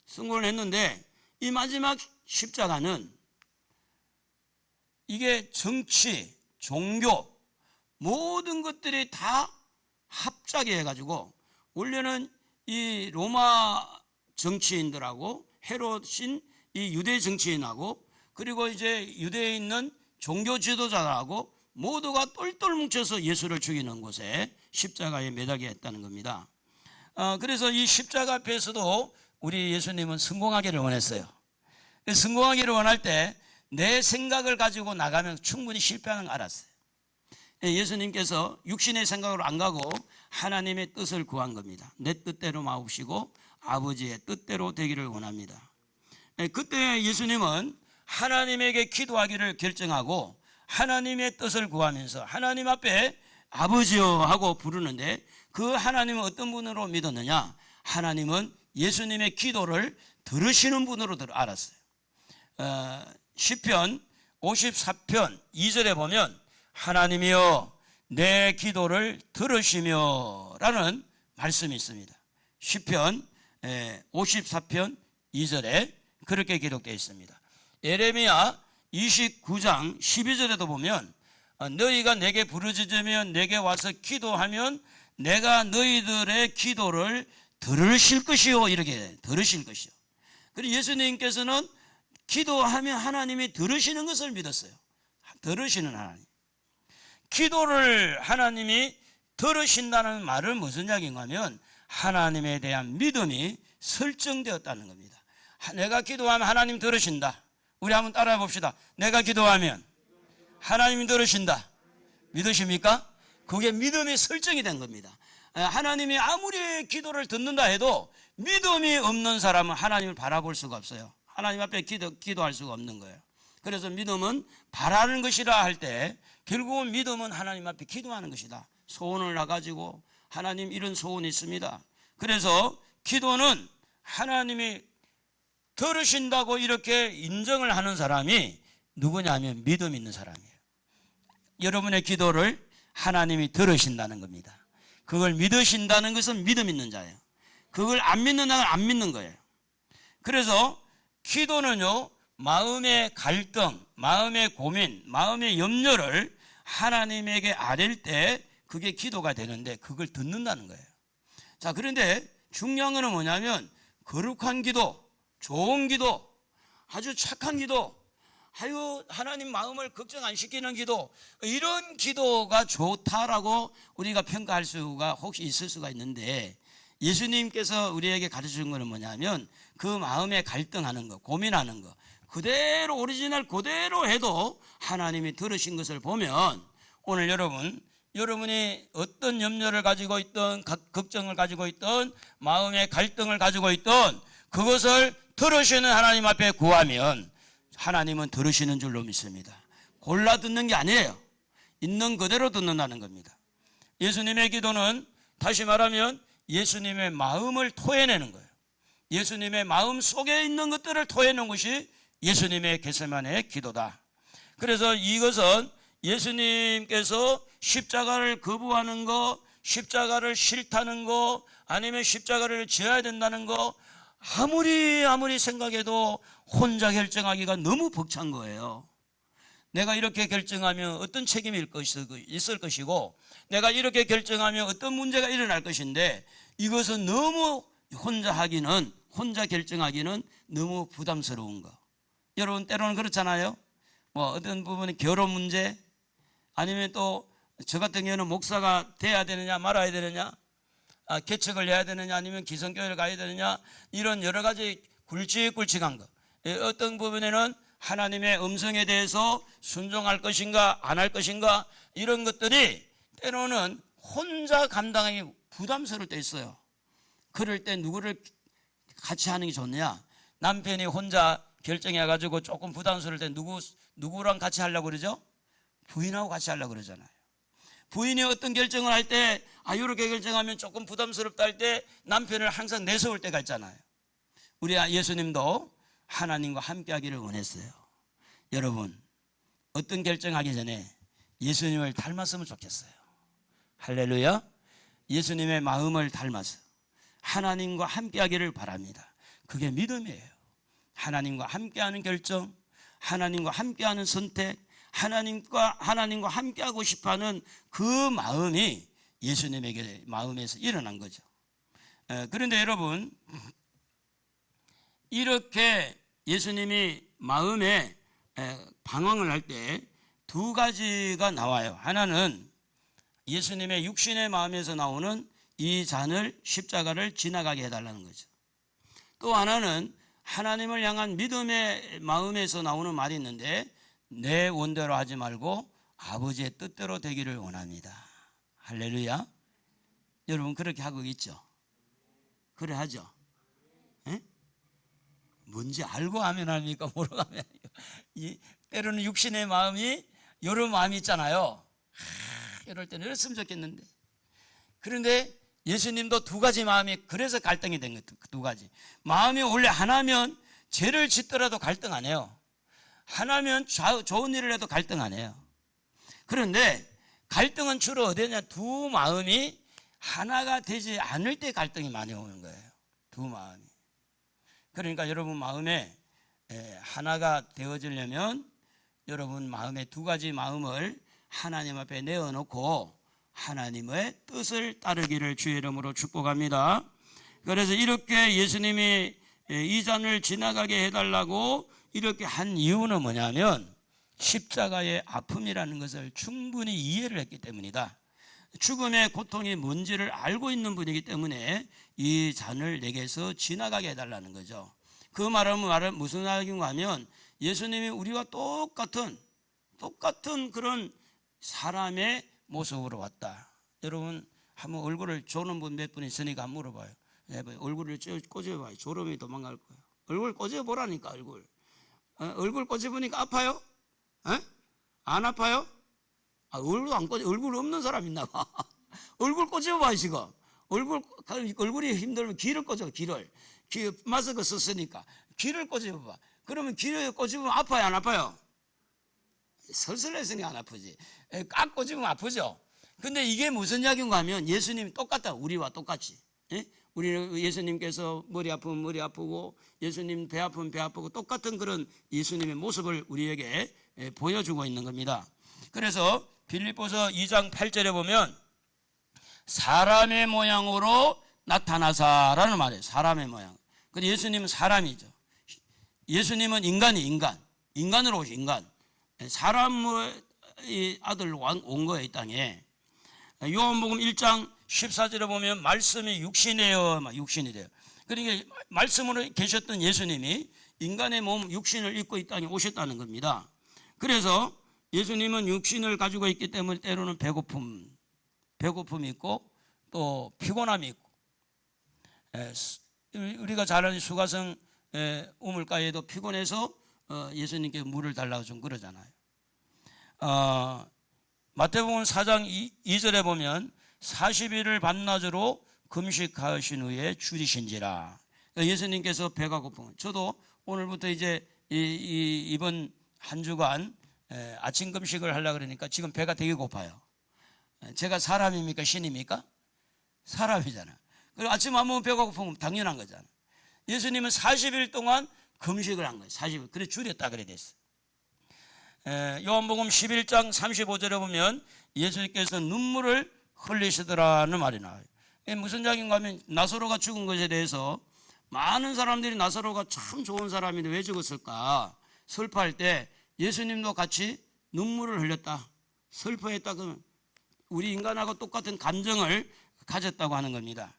성공을 했는데 이 마지막 십자가는 이게 정치, 종교 모든 것들이 다 합작이 해가지고 원래는 이 로마 정치인들하고 헤롯인 이 유대 정치인하고 그리고 이제 유대에 있는 종교 지도자들하고 모두가 똘똘 뭉쳐서 예수를 죽이는 곳에 십자가에 매달게 했다는 겁니다. 그래서 이 십자가 앞에서도 우리 예수님은 성공하기를 원했어요. 성공하기를 원할 때 내 생각을 가지고 나가면 충분히 실패하는 걸 알았어요. 예수님께서 육신의 생각으로 안 가고 하나님의 뜻을 구한 겁니다. 내 뜻대로 마옵시고 아버지의 뜻대로 되기를 원합니다. 그때 예수님은 하나님에게 기도하기를 결정하고 하나님의 뜻을 구하면서 하나님 앞에 아버지여 하고 부르는데 그 하나님은 어떤 분으로 믿었느냐? 하나님은 예수님의 기도를 들으시는 분으로 알았어요. 시편 54편 2절에 보면 하나님이여 내 기도를 들으시며 라는 말씀이 있습니다. 시편 54편 2절에 그렇게 기록되어 있습니다. 예레미야 29장 12절에도 보면 너희가 내게 부르짖으며 내게 와서 기도하면 내가 너희들의 기도를 들으실 것이요 이렇게 들으실 것이요. 그리고 예수님께서는 기도하면 하나님이 들으시는 것을 믿었어요. 들으시는 하나님. 기도를 하나님이 들으신다는 말은 무슨 이야기인가 하면 하나님에 대한 믿음이 설정되었다는 겁니다. 내가 기도하면 하나님 들으신다. 우리 한번 따라해 봅시다. 내가 기도하면 하나님이 들으신다. 믿으십니까? 그게 믿음이 설정이 된 겁니다. 하나님이 아무리 기도를 듣는다 해도 믿음이 없는 사람은 하나님을 바라볼 수가 없어요. 하나님 앞에 기도할 수가 없는 거예요. 그래서 믿음은 바라는 것이라 할 때 결국은 믿음은 하나님 앞에 기도하는 것이다. 소원을 가지고 하나님 이런 소원이 있습니다. 그래서 기도는 하나님이 들으신다고 이렇게 인정을 하는 사람이 누구냐면 믿음 있는 사람이에요. 여러분의 기도를 하나님이 들으신다는 겁니다. 그걸 믿으신다는 것은 믿음 있는 자예요. 그걸 안 믿는 자는 안 믿는 거예요. 그래서 기도는요, 마음의 갈등, 마음의 고민, 마음의 염려를 하나님에게 아랠 때 그게 기도가 되는데 그걸 듣는다는 거예요. 자, 그런데 중요한 거는 뭐냐면 거룩한 기도, 좋은 기도, 아주 착한 기도, 하나님 마음을 걱정 안 시키는 기도, 이런 기도가 좋다라고 우리가 평가할 수가 혹시 있을 수가 있는데 예수님께서 우리에게 가르치는 것은 뭐냐면 그 마음에 갈등하는 거, 고민하는 거 그대로 오리지널 그대로 해도 하나님이 들으신 것을 보면 오늘 여러분이 어떤 염려를 가지고 있던 걱정을 가지고 있던 마음의 갈등을 가지고 있던 그것을 들으시는 하나님 앞에 구하면 하나님은 들으시는 줄로 믿습니다. 골라 듣는 게 아니에요. 있는 그대로 듣는다는 겁니다. 예수님의 기도는 다시 말하면 예수님의 마음을 토해내는 거예요. 예수님의 마음 속에 있는 것들을 토해내는 것이 예수님의 겟세마네의 기도다. 그래서 이것은 예수님께서 십자가를 거부하는 거, 십자가를 싫다는 거, 아니면 십자가를 지어야 된다는 거 아무리 생각해도 혼자 결정하기가 너무 벅찬 거예요. 내가 이렇게 결정하면 어떤 책임이 있을 것이고 내가 이렇게 결정하면 어떤 문제가 일어날 것인데 이것은 너무 혼자 결정하기는 너무 부담스러운 거. 여러분 때로는 그렇잖아요. 어떤 부분이 결혼 문제 아니면 또 저 같은 경우는 목사가 돼야 되느냐 말아야 되느냐 개척을 해야 되느냐 아니면 기성교회를 가야 되느냐 이런 여러 가지 굵직굵직한 거. 어떤 부분에는 하나님의 음성에 대해서 순종할 것인가 안 할 것인가 이런 것들이 때로는 혼자 감당하기 부담스러울 때 있어요. 그럴 때 누구를 같이 하는 게 좋느냐? 남편이 혼자 결정해가지고 조금 부담스러울 때 누구랑 같이 하려고 그러죠? 부인하고 같이 하려고 그러잖아요. 부인이 어떤 결정을 할 때 이렇게 결정하면 조금 부담스럽다 할 때 남편을 항상 내세울 때가 있잖아요. 우리 예수님도 하나님과 함께 하기를 원했어요. 여러분 어떤 결정하기 전에 예수님을 닮았으면 좋겠어요. 할렐루야. 예수님의 마음을 닮아서 하나님과 함께하기를 바랍니다. 그게 믿음이에요. 하나님과 함께하는 결정, 하나님과 함께하는 선택, 하나님과 함께하고 싶어하는 그 마음이 예수님에게 마음에서 일어난 거죠. 그런데 여러분, 이렇게 예수님이 마음에 방황을 할 때 두 가지가 나와요. 하나는 예수님의 육신의 마음에서 나오는 이 잔을, 십자가를 지나가게 해달라는 거죠. 또 하나는 하나님을 향한 믿음의 마음에서 나오는 말이 있는데, 내 원대로 하지 말고 아버지의 뜻대로 되기를 원합니다. 할렐루야. 여러분 그렇게 하고 있죠? 그래 하죠? 에? 뭔지 알고 하면 합니까? 모르고 하면 합니까? 때로는 육신의 마음이 여러 마음이 있잖아요. 이럴 때는 이랬으면 좋겠는데. 그런데 예수님도 두 가지 마음이, 그래서 갈등이 된 거예요. 두 가지 마음이 원래 하나면 죄를 짓더라도 갈등 안 해요. 하나면 좋은 일을 해도 갈등 안 해요. 그런데 갈등은 주로 어디냐, 두 마음이 하나가 되지 않을 때 갈등이 많이 오는 거예요. 두 마음이. 그러니까 여러분 마음에 하나가 되어지려면 여러분 마음의 두 가지 마음을 하나님 앞에 내어놓고 하나님의 뜻을 따르기를 주의 이름으로 축복합니다. 그래서 이렇게 예수님이 이 잔을 지나가게 해달라고 이렇게 한 이유는 뭐냐면 십자가의 아픔이라는 것을 충분히 이해를 했기 때문이다. 죽음의 고통이 뭔지를 알고 있는 분이기 때문에 이 잔을 내게서 지나가게 해달라는 거죠. 그 말은 무슨 말인가 하면 예수님이 우리와 똑같은 그런 사람의 모습으로 왔다. 여러분 한번 얼굴을 조는 분 몇 분 있으니까 한번 물어봐요. 얼굴을 꼬집어봐요. 졸음이 도망갈 거예요. 얼굴 꼬집어보라니까. 얼굴 꼬집으니까 아파요? 안 아파요? 얼굴 없는 사람 있나 봐. 얼굴 꼬집어봐 지금. 얼굴이 힘들면 귀를 꼬집어. 귀 마스크 썼으니까 귀를 꼬집어봐. 그러면 귀를 꼬집으면 아파요 안 아파요? 설설했으니 안 아프지. 깍 꼬집으면 아프죠. 근데 이게 무슨 이야기인가 하면 예수님이 똑같다. 우리와 똑같이. 우리 예수님께서 머리 아프면 머리 아프고 예수님 배 아프면 배 아프고 똑같은 그런 예수님의 모습을 우리에게 보여주고 있는 겁니다. 그래서 빌립보서 2장 8절에 보면 사람의 모양으로 나타나사라는 말이에요. 사람의 모양. 근데 예수님은 사람이죠. 예수님은 인간으로 오신 인간. 사람의 아들 온 거예요, 이 땅에. 요한복음 1장 14절에 보면 말씀이 육신이 돼요. 그러니까 말씀으로 계셨던 예수님이 인간의 몸 육신을 입고 이 땅에 오셨다는 겁니다. 그래서 예수님은 육신을 가지고 있기 때문에 때로는 배고픔이 있고 또 피곤함이 있고, 우리가 잘 아는 수가성 우물가에도 피곤해서 예수님께 물을 달라고 좀 그러잖아요. 마태복음 4장 2절에 보면 40일을 반나절로 금식하신 후에 줄이신지라. 예수님께서 배가 고픈, 저도 오늘부터 이제 이번 한 주간 아침 금식을 하려고 그러니까 지금 배가 되게 고파요. 제가 사람입니까 신입니까? 사람이잖아. 그리고 아침 안 먹으면 배가 고프면 당연한 거잖아. 예수님은 40일 동안 금식을 한 거예요. 40일. 그래 줄였다 그래 됐어. 요한복음 11장 35절에 보면 예수님께서 눈물을 흘리시더라는 말이 나와요. 무슨 이야기인가 하면 나사로가 죽은 것에 대해서 많은 사람들이 나사로가 참 좋은 사람인데 왜 죽었을까 슬퍼할 때 예수님도 같이 눈물을 흘렸다, 슬퍼했다. 그러면 우리 인간하고 똑같은 감정을 가졌다고 하는 겁니다.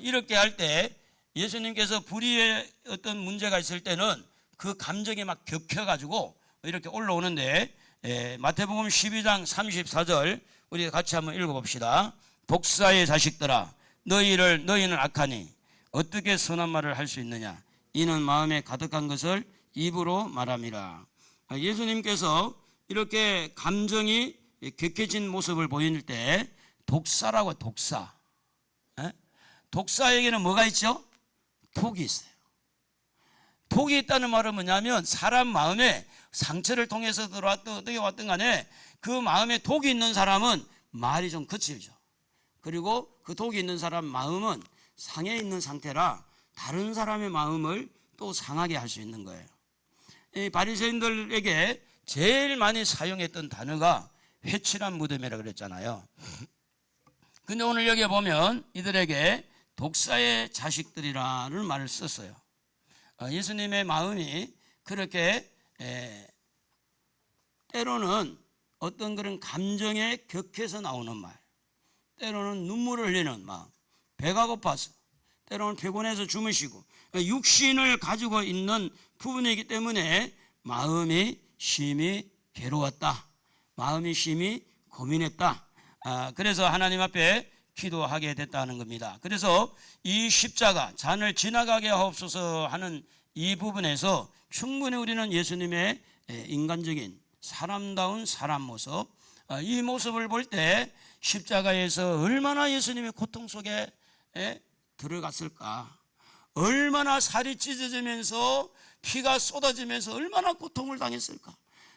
이렇게 할 때 예수님께서 불의의 어떤 문제가 있을 때는 그 감정이 막 격혀가지고 이렇게 올라오는데, 마태복음 12장 34절 우리 같이 한번 읽어봅시다. 독사의 자식들아, 너희는 악하니 어떻게 선한 말을 할 수 있느냐? 이는 마음에 가득한 것을 입으로 말함이라. 예수님께서 이렇게 감정이 격해진 모습을 보일 때 독사라고, 독사. 독사에게는 뭐가 있죠? 독이 있어요. 독이 있다는 말은 뭐냐면 사람 마음에 상처를 통해서 들어왔든 어떻게 왔든 간에 그 마음에 독이 있는 사람은 말이 좀 거칠죠. 그리고 그 독이 있는 사람 마음은 상해 있는 상태라 다른 사람의 마음을 또 상하게 할 수 있는 거예요. 이 바리새인들에게 제일 많이 사용했던 단어가 회칠한 무덤이라고 그랬잖아요. 근데 오늘 여기에 보면 이들에게 독사의 자식들이라는 말을 썼어요. 예수님의 마음이 그렇게 때로는 어떤 그런 감정에 격해서 나오는 말, 때로는 눈물을 흘리는 마음, 배가 고파서, 때로는 피곤해서 주무시고 육신을 가지고 있는 부분이기 때문에 마음이 심히 괴로웠다, 마음이 심히 고민했다. 그래서 하나님 앞에 기도하게 됐다는 겁니다. 그래서 이 십자가 잔을 지나가게 하옵소서 하는 이 부분에서 충분히 우리는 예수님의 인간적인 사람다운 사람 모습, 이 모습을 볼 때 십자가에서 얼마나 예수님의 고통 속에 들어갔을까, 얼마나 살이 찢어지면서 피가 쏟아지면서 얼마나 고통을 당했을까.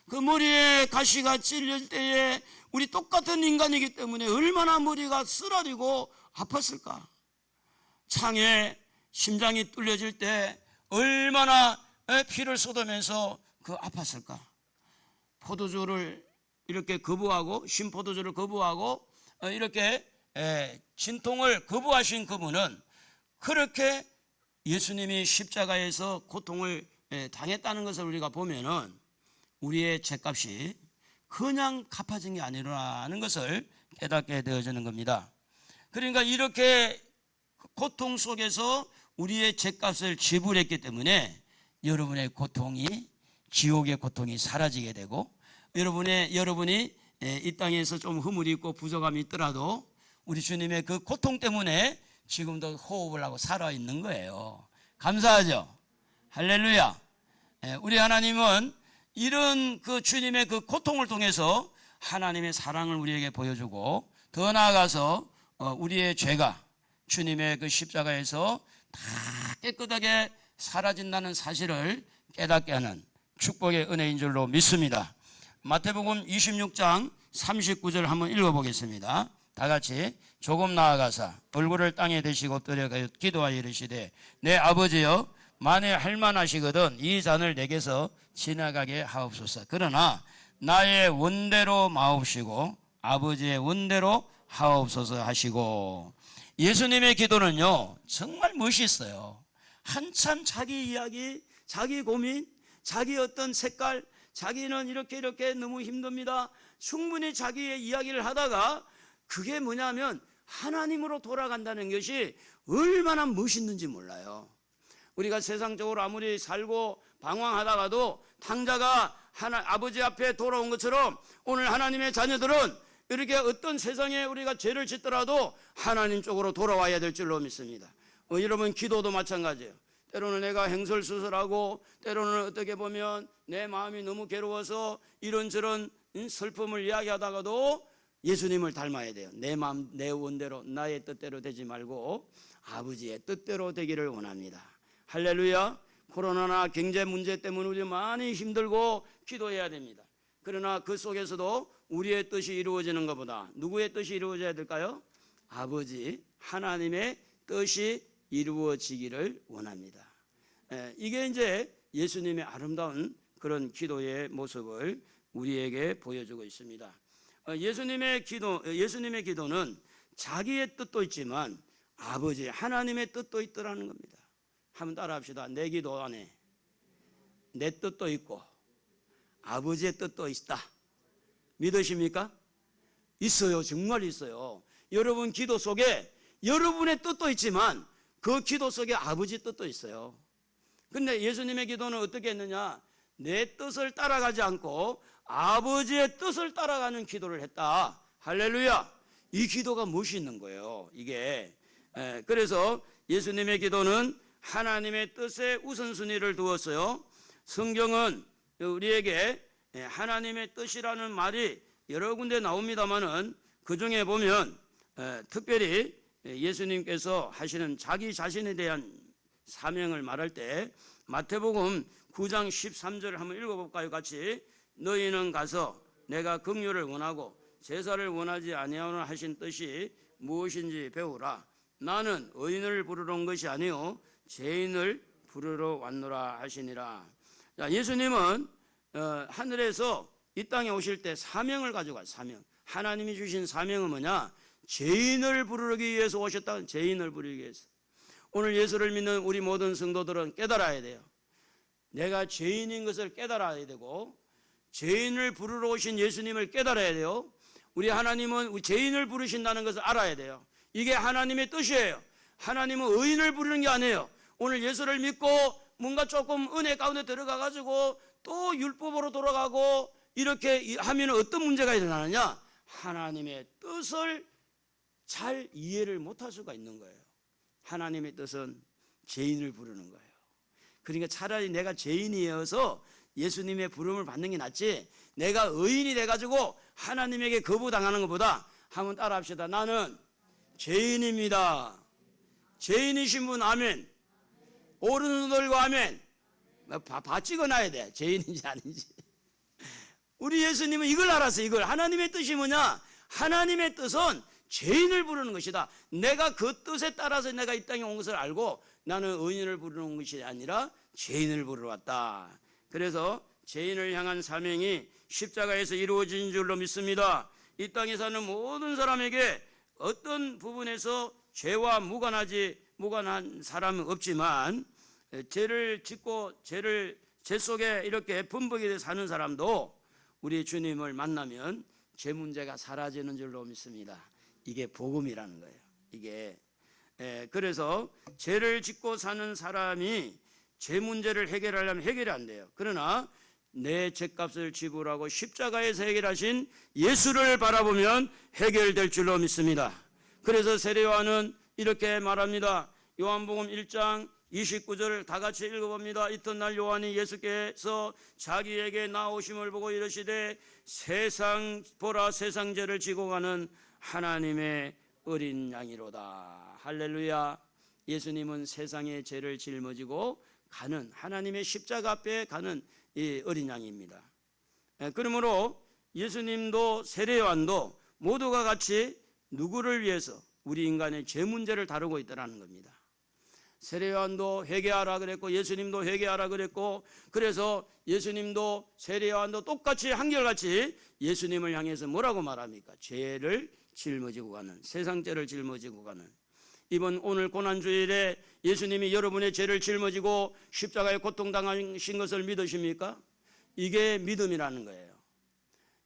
그 머리에 가시가 찔릴 때에 우리 똑같은 인간이기 때문에 얼마나 머리가 쓰라리고 아팠을까. 창에 심장이 뚫려질 때 얼마나 피를 쏟으면서 그 아팠을까. 포도주를 이렇게 거부하고, 신포도주를 거부하고 이렇게 진통을 거부하신 그분은 그렇게 예수님이 십자가에서 고통을 당했다는 것을 우리가 보면은 우리의 죄값이 그냥 갚아진 게 아니라는 것을 깨닫게 되어지는 겁니다. 그러니까 이렇게 고통 속에서 우리의 죄값을 지불했기 때문에 여러분의 고통이, 지옥의 고통이 사라지게 되고, 여러분이 이 땅에서 좀 허물이 있고 부족함이 있더라도 우리 주님의 그 고통 때문에 지금도 호흡을 하고 살아있는 거예요. 감사하죠? 할렐루야. 우리 하나님은 이런 그 주님의 그 고통을 통해서 하나님의 사랑을 우리에게 보여주고, 더 나아가서 우리의 죄가 주님의 그 십자가에서 다 깨끗하게 사라진다는 사실을 깨닫게 하는 축복의 은혜인 줄로 믿습니다. 마태복음 26장 39절 한번 읽어보겠습니다. 다 같이. 조금 나아가사 얼굴을 땅에 대시고 엎드려 기도하여 이르시되, 내 아버지여, 만에 할만하시거든 이 잔을 내게서 지나가게 하옵소서. 그러나 나의 원대로 마옵시고 아버지의 원대로 하옵소서 하시고. 예수님의 기도는요 정말 멋있어요. 한참 자기 이야기, 자기 고민, 자기 어떤 색깔, 자기는 이렇게 너무 힘듭니다. 충분히 자기의 이야기를 하다가 그게 뭐냐면 하나님으로 돌아간다는 것이 얼마나 멋있는지 몰라요. 우리가 세상적으로 아무리 살고 방황하다가도 당자가 아버지 앞에 돌아온 것처럼 오늘 하나님의 자녀들은 이렇게 어떤 세상에 우리가 죄를 짓더라도 하나님 쪽으로 돌아와야 될 줄로 믿습니다. 여러분, 기도도 마찬가지예요. 때로는 내가 행설수설하고, 때로는 어떻게 보면 내 마음이 너무 괴로워서 이런저런 슬픔을 이야기하다가도 예수님을 닮아야 돼요. 내 마음, 내 원대로, 나의 뜻대로 되지 말고 아버지의 뜻대로 되기를 원합니다. 할렐루야. 코로나나 경제 문제 때문에 우리 많이 힘들고 기도해야 됩니다. 그러나 그 속에서도 우리의 뜻이 이루어지는 것보다 누구의 뜻이 이루어져야 될까요? 아버지 하나님의 뜻이 이루어지기를 원합니다. 이게 이제 예수님의 아름다운 그런 기도의 모습을 우리에게 보여주고 있습니다. 예수님의 기도는 자기의 뜻도 있지만 아버지 하나님의 뜻도 있더라는 겁니다. 한번 따라합시다. 내 기도 안에 내 뜻도 있고 아버지의 뜻도 있다. 믿으십니까? 있어요. 정말 있어요. 여러분 기도 속에 여러분의 뜻도 있지만 그 기도 속에 아버지 뜻도 있어요. 근데 예수님의 기도는 어떻게 했느냐? 내 뜻을 따라가지 않고 아버지의 뜻을 따라가는 기도를 했다. 할렐루야. 이 기도가 멋있는 거예요. 이게. 그래서 예수님의 기도는 하나님의 뜻에 우선순위를 두었어요. 성경은 우리에게 하나님의 뜻이라는 말이 여러 군데 나옵니다만은 그 중에 보면 특별히 예수님께서 하시는 자기 자신에 대한 사명을 말할 때 마태복음 9장 13절을 한번 읽어볼까요? 같이. 너희는 가서 내가 긍휼을 원하고 제사를 원하지 아니하노라 하신 뜻이 무엇인지 배우라. 나는 의인을 부르러 온 것이 아니요 죄인을 부르러 왔노라 하시니라. 자, 예수님은 하늘에서 이 땅에 오실 때 사명을 가지고 와요. 사명. 하나님이 주신 사명은 뭐냐? 죄인을 부르기 위해서 오셨다. 죄인을 부르기 위해서. 오늘 예수를 믿는 우리 모든 성도들은 깨달아야 돼요. 내가 죄인인 것을 깨달아야 되고, 죄인을 부르러 오신 예수님을 깨달아야 돼요. 우리 하나님은 우리 죄인을 부르신다는 것을 알아야 돼요. 이게 하나님의 뜻이에요. 하나님은 의인을 부르는 게 아니에요. 오늘 예수를 믿고 뭔가 조금 은혜 가운데 들어가 가지고 또 율법으로 돌아가고 이렇게 하면 어떤 문제가 일어나느냐? 하나님의 뜻을 잘 이해를 못할 수가 있는 거예요. 하나님의 뜻은 죄인을 부르는 거예요. 그러니까 차라리 내가 죄인이어서 예수님의 부름을 받는 게 낫지, 내가 의인이 돼가지고 하나님에게 거부당하는 것보다 한번 따라합시다. 나는 죄인입니다. 죄인이신 분 아멘. 오른손 들고 아멘. 다 찍어놔야 돼. 죄인인지 아닌지. 우리 예수님은 이걸 알았어요. 이걸. 하나님의 뜻이 뭐냐? 하나님의 뜻은 죄인을 부르는 것이다. 내가 그 뜻에 따라서 내가 이 땅에 온 것을 알고 나는 의인을 부르는 것이 아니라 죄인을 부르러 왔다. 그래서 죄인을 향한 사명이 십자가에서 이루어진 줄로 믿습니다. 이 땅에 사는 모든 사람에게 어떤 부분에서 죄와 무관한 사람은 없지만, 죄를 짓고 죄 속에 이렇게 범벅이 사는 사람도 우리 주님을 만나면 죄 문제가 사라지는 줄로 믿습니다. 이게 복음이라는 거예요. 이게 그래서 죄를 짓고 사는 사람이 죄 문제를 해결하려면 해결이 안 돼요. 그러나 내 죄값을 지불하고 십자가에서 해결하신 예수를 바라보면 해결될 줄로 믿습니다. 그래서 세례요한은 이렇게 말합니다. 요한복음 1장 29절 다 같이 읽어봅니다. 이튿날 요한이 예수께서 자기에게 나오심을 보고 이르시되 보라 세상 죄를 지고 가는 하나님의 어린 양이로다. 할렐루야. 예수님은 세상의 죄를 짊어지고 가는, 하나님의 십자가 앞에 가는 이 어린 양입니다. 그러므로 예수님도 세례요한도 모두가 같이 누구를 위해서? 우리 인간의 죄 문제를 다루고 있다는 겁니다. 세례요한도 회개하라 그랬고 예수님도 회개하라 그랬고, 그래서 예수님도 세례요한도 똑같이 한결같이 예수님을 향해서 뭐라고 말합니까? 죄를 짊어지고 가는, 세상 죄를 짊어지고 가는. 이번 오늘 고난주일에 예수님이 여러분의 죄를 짊어지고 십자가에 고통당하신 것을 믿으십니까? 이게 믿음이라는 거예요.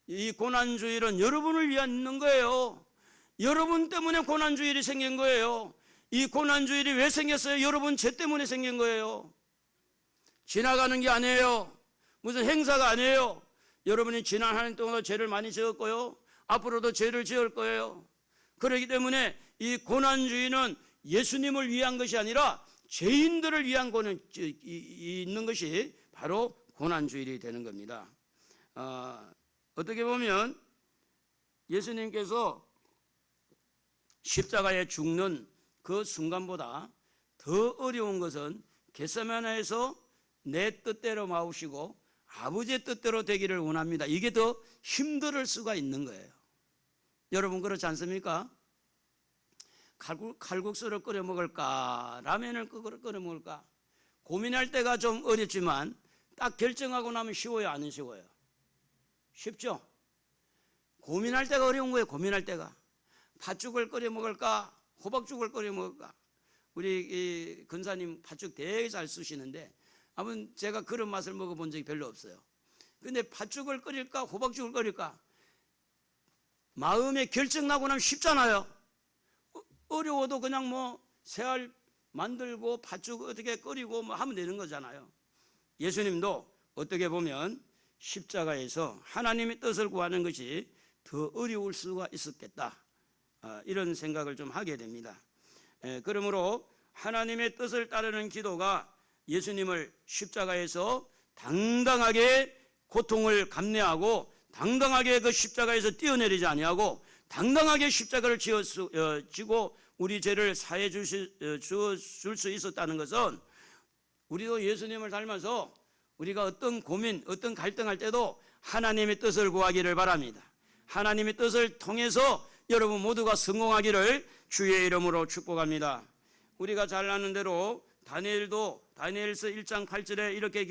이 고난주일은 여러분을 위한 있는 거예요. 여러분 때문에 고난주일이 생긴 거예요. 이 고난주일이 왜 생겼어요? 여러분 죄 때문에 생긴 거예요. 지나가는 게 아니에요. 무슨 행사가 아니에요. 여러분이 지난 한 해 동안 죄를 많이 지었고요, 앞으로도 죄를 지을 거예요. 그렇기 때문에 이 고난주일은 예수님을 위한 것이 아니라 죄인들을 위한 고난 있는 것이 바로 고난주일이 되는 겁니다. 어떻게 보면 예수님께서 십자가에 죽는 그 순간보다 더 어려운 것은 겟세마네에서 내 뜻대로 마우시고 아버지의 뜻대로 되기를 원합니다. 이게 더 힘들 수가 있는 거예요. 여러분 그렇지 않습니까? 칼국수를 끓여 먹을까, 라면을 끓여 먹을까, 고민할 때가 좀 어렵지만 딱 결정하고 나면 쉬워요, 안 쉬워요? 쉽죠? 고민할 때가 어려운 거예요. 고민할 때가. 팥죽을 끓여 먹을까, 호박죽을 끓여 먹을까. 우리 이 근사님 팥죽 되게 잘 쓰시는데 아무튼 제가 그런 맛을 먹어본 적이 별로 없어요. 근데 팥죽을 끓일까, 호박죽을 끓일까, 마음에 결정 나고 나면 쉽잖아요. 어려워도 그냥 뭐 새알 만들고 팥죽 어떻게 끓이고 뭐 하면 되는 거잖아요. 예수님도 어떻게 보면 십자가에서 하나님의 뜻을 구하는 것이 더 어려울 수가 있었겠다, 이런 생각을 좀 하게 됩니다. 그러므로 하나님의 뜻을 따르는 기도가 예수님을 십자가에서 당당하게 고통을 감내하고 당당하게 그 십자가에서 뛰어내리지 아니하고 당당하게 십자가를 지고 우리 죄를 사해 줄 수 있었다는 것은, 우리도 예수님을 닮아서 우리가 어떤 고민, 어떤 갈등할 때도 하나님의 뜻을 구하기를 바랍니다. 하나님의 뜻을 통해서 여러분 모두가 성공하기를 주의 이름으로 축복합니다. 우리가 잘 아는 대로 다니엘서 1장 8절에 이렇게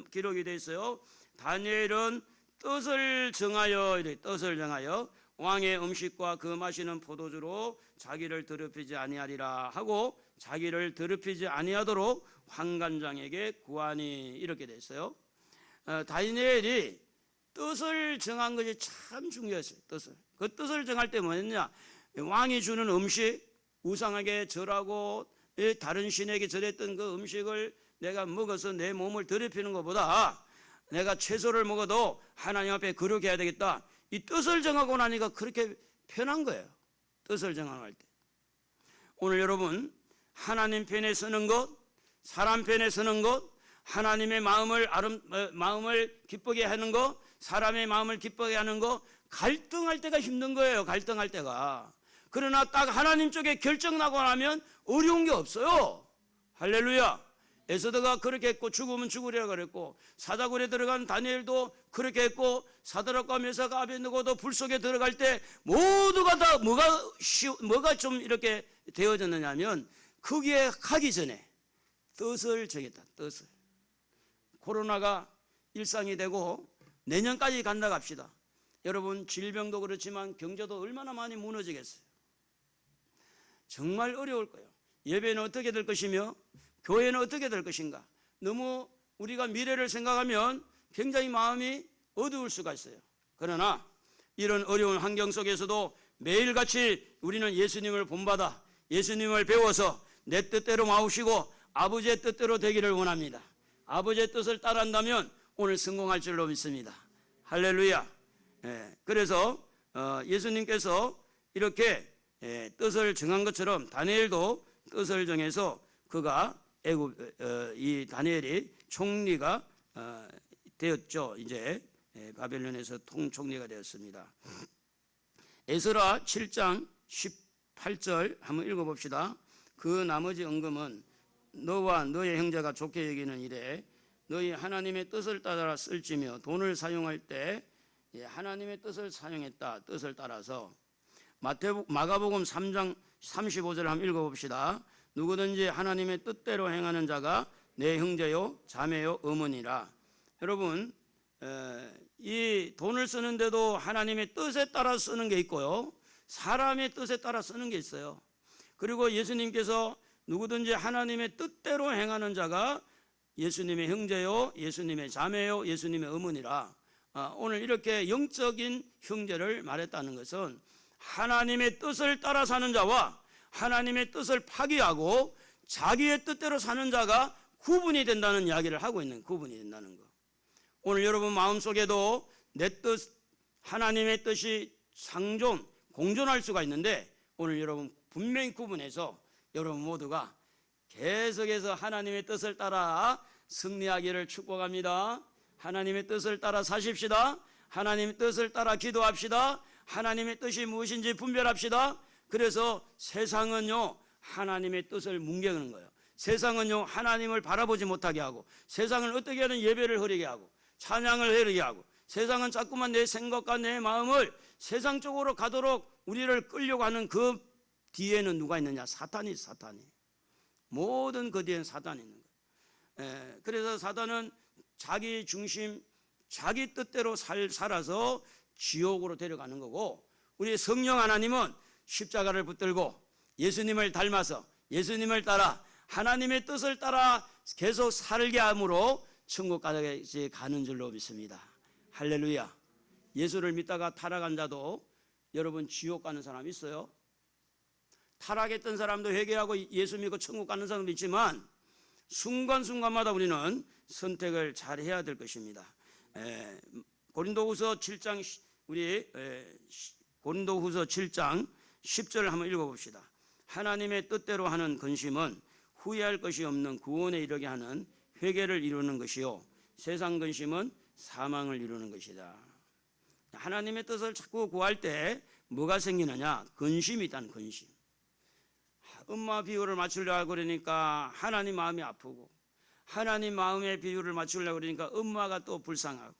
기록이 되어 있어요. 다니엘은 뜻을 정하여 왕의 음식과 그 마시는 포도주로 자기를 더럽히지 아니하리라 하고 자기를 더럽히지 아니하도록 환관장에게 구하니, 이렇게 됐어요. 다니엘이 뜻을 정한 것이 참 중요했어요. 그 뜻을 정할 때 뭐였냐, 왕이 주는 음식, 우상에게 절하고 다른 신에게 절했던 그 음식을 내가 먹어서 내 몸을 더럽히는 것보다 내가 채소를 먹어도 하나님 앞에 거룩해야 해야 되겠다, 이 뜻을 정하고 나니까 그렇게 편한 거예요. 뜻을 정할 때. 오늘 여러분, 하나님 편에 서는 것, 사람 편에 서는 것, 하나님의 마음을 기쁘게 하는 것, 사람의 마음을 기쁘게 하는 것, 갈등할 때가 힘든 거예요. 갈등할 때가. 그러나 딱 하나님 쪽에 결정 나고 나면 어려운 게 없어요. 할렐루야. 에스더가 그렇게 했고, 죽으면 죽으리라 그랬고, 사자굴에 들어간 다니엘도 그렇게 했고, 사드락과 메사가 아벤느고도 불 속에 들어갈 때 모두가 다 뭐가 좀 이렇게 되어졌느냐면, 거기에 가기 전에 뜻을 정했다. 뜻을. 코로나가 일상이 되고 내년까지 간다고 합시다. 여러분, 질병도 그렇지만 경제도 얼마나 많이 무너지겠어요. 정말 어려울 거예요. 예배는 어떻게 될 것이며 교회는 어떻게 될 것인가. 너무 우리가 미래를 생각하면 굉장히 마음이 어두울 수가 있어요. 그러나 이런 어려운 환경 속에서도 매일같이 우리는 예수님을 본받아 예수님을 배워서 내 뜻대로 마우시고 아버지의 뜻대로 되기를 원합니다. 아버지의 뜻을 따라한다면 오늘 성공할 줄로 믿습니다. 할렐루야. 그래서 예수님께서 이렇게 뜻을 정한 것처럼 다니엘도 뜻을 정해서 그가 이 다니엘이 총리가 되었죠. 이제 바벨론에서 총리가 되었습니다. 에스라 7장 18절 한번 읽어봅시다. 그 나머지 언금은 너와 너의 형제가 좋게 여기는 일에 너희 하나님의 뜻을 따라 쓸지며 돈을 사용할 때 하나님의 뜻을 사용했다. 뜻을 따라서. 마가복음 3장 35절 한번 읽어봅시다. 누구든지 하나님의 뜻대로 행하는 자가 내 형제요 자매요 어머니라. 여러분, 이 돈을 쓰는데도 하나님의 뜻에 따라 쓰는 게 있고요, 사람의 뜻에 따라 쓰는 게 있어요. 그리고 예수님께서 누구든지 하나님의 뜻대로 행하는 자가 예수님의 형제요, 예수님의 자매요, 예수님의 어머니라. 오늘 이렇게 영적인 형제를 말했다는 것은 하나님의 뜻을 따라 사는 자와 하나님의 뜻을 파기하고 자기의 뜻대로 사는 자가 구분이 된다는 이야기를 하고 있는, 구분이 된다는 거. 오늘 여러분 마음속에도 내 뜻, 하나님의 뜻이 공존할 수가 있는데 오늘 여러분 분명히 구분해서 여러분 모두가 계속해서 하나님의 뜻을 따라 승리하기를 축복합니다. 하나님의 뜻을 따라 사십시다. 하나님의 뜻을 따라 기도합시다. 하나님의 뜻이 무엇인지 분별합시다. 그래서 세상은요 하나님의 뜻을 뭉개는 거예요. 세상은요 하나님을 바라보지 못하게 하고, 세상을 어떻게 하든 예배를 흐리게 하고 찬양을 흐리게 하고, 세상은 자꾸만 내 생각과 내 마음을 세상 쪽으로 가도록 우리를 끌려고 하는 그 뒤에는 누가 있느냐? 사탄이. 모든 그 뒤에는 사탄이 있는 거예요. 그래서 사탄은 자기 중심, 자기 뜻대로 살아서 지옥으로 데려가는 거고, 우리 성령 하나님은 십자가를 붙들고 예수님을 닮아서 예수님을 따라 하나님의 뜻을 따라 계속 살게 함으로 천국까지 가는 줄로 믿습니다. 할렐루야. 예수를 믿다가 타락한 자도 여러분 지옥 가는 사람 있어요? 타락했던 사람도 회개하고 예수 믿고 천국 가는 사람도 있지만 순간순간마다 우리는 선택을 잘 해야 될 것입니다. 고린도후서 7장 고린도후서 7장 10절을 한번 읽어봅시다. 하나님의 뜻대로 하는 근심은 후회할 것이 없는 구원에 이르게 하는 회개를 이루는 것이요, 세상 근심은 사망을 이루는 것이다. 하나님의 뜻을 자꾸 구할 때 뭐가 생기느냐? 근심이 있다는 근심. 엄마 비율을 맞추려고 그러니까 하나님 마음이 아프고, 하나님 마음의 비율을 맞추려고 그러니까 엄마가 또 불쌍하고,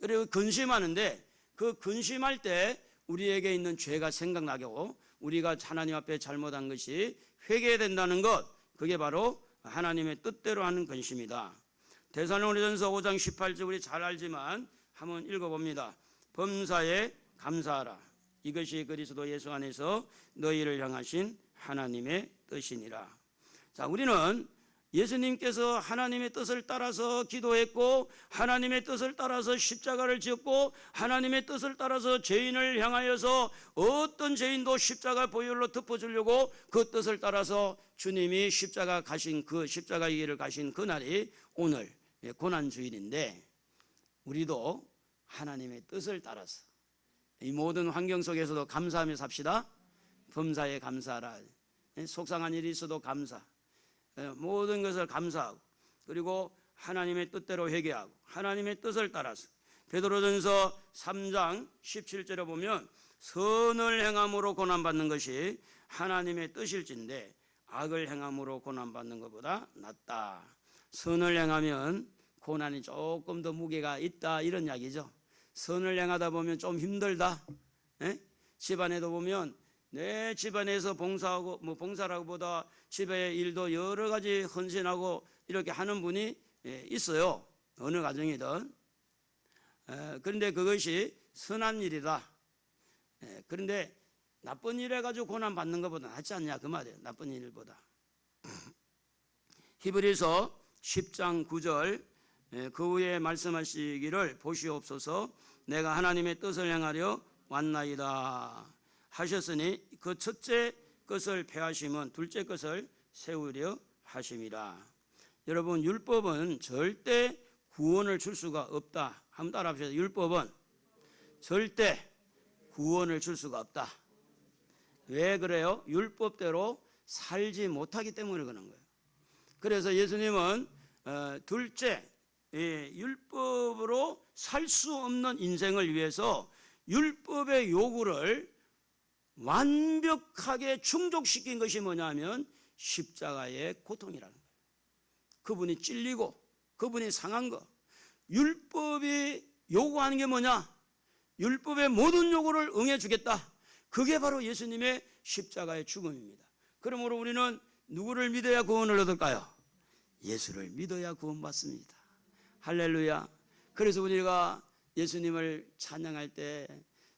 그리고 근심하는데 그 근심할 때 우리에게 있는 죄가 생각나게 하고 우리가 하나님 앞에 잘못한 것이 회개된다는 것, 그게 바로 하나님의 뜻대로 하는 근심이다. 데살로니가전서 5장 18절 우리 잘 알지만 한번 읽어봅니다. 범사에 감사하라. 이것이 그리스도 예수 안에서 너희를 향하신 하나님의 뜻이니라. 자, 우리는 예수님께서 하나님의 뜻을 따라서 기도했고 하나님의 뜻을 따라서 십자가를 지었고 하나님의 뜻을 따라서 죄인을 향하여서 어떤 죄인도 십자가 보혈로 덮어주려고 그 뜻을 따라서 주님이 십자가 가신 그 십자가의 길을 가신 그날이 오늘 고난주일인데, 우리도 하나님의 뜻을 따라서 이 모든 환경 속에서도 감사하며 삽시다. 범사에 감사하라. 속상한 일이 있어도 감사, 모든 것을 감사하고, 그리고 하나님의 뜻대로 회개하고 하나님의 뜻을 따라서 베드로전서 3장 17절에 보면 선을 행함으로 고난받는 것이 하나님의 뜻일진데 악을 행함으로 고난받는 것보다 낫다. 선을 행하면 고난이 조금 더 무게가 있다, 이런 이야기죠. 선을 행하다 보면 좀 힘들다. 집안에도 보면 내 집안에서 봉사하고 봉사라고보다 집의 일도 여러 가지 헌신하고 이렇게 하는 분이 있어요. 어느 가정이든. 그런데 그것이 선한 일이다. 그런데 나쁜 일 해가지고 고난 받는 것보다 낫지 않냐, 그 말이에요. 나쁜 일보다. 히브리서 10장 9절 그 후에 말씀하시기를 보시옵소서 내가 하나님의 뜻을 행하려 왔나이다 하셨으니 그 첫째 것을 폐하심은 둘째 것을 세우려 하심이라. 여러분, 율법은 절대 구원을 줄 수가 없다. 한번 따라 합시다. 율법은 절대 구원을 줄 수가 없다. 왜 그래요? 율법대로 살지 못하기 때문에 그런 거예요. 그래서 예수님은 둘째, 율법으로 살 수 없는 인생을 위해서 율법의 요구를 완벽하게 충족시킨 것이 뭐냐면 십자가의 고통이라는 거예요. 그분이 찔리고 그분이 상한 거. 율법이 요구하는 게 뭐냐? 율법의 모든 요구를 응해 주겠다. 그게 바로 예수님의 십자가의 죽음입니다. 그러므로 우리는 누구를 믿어야 구원을 얻을까요? 예수를 믿어야 구원받습니다. 할렐루야. 그래서 우리가 예수님을 찬양할 때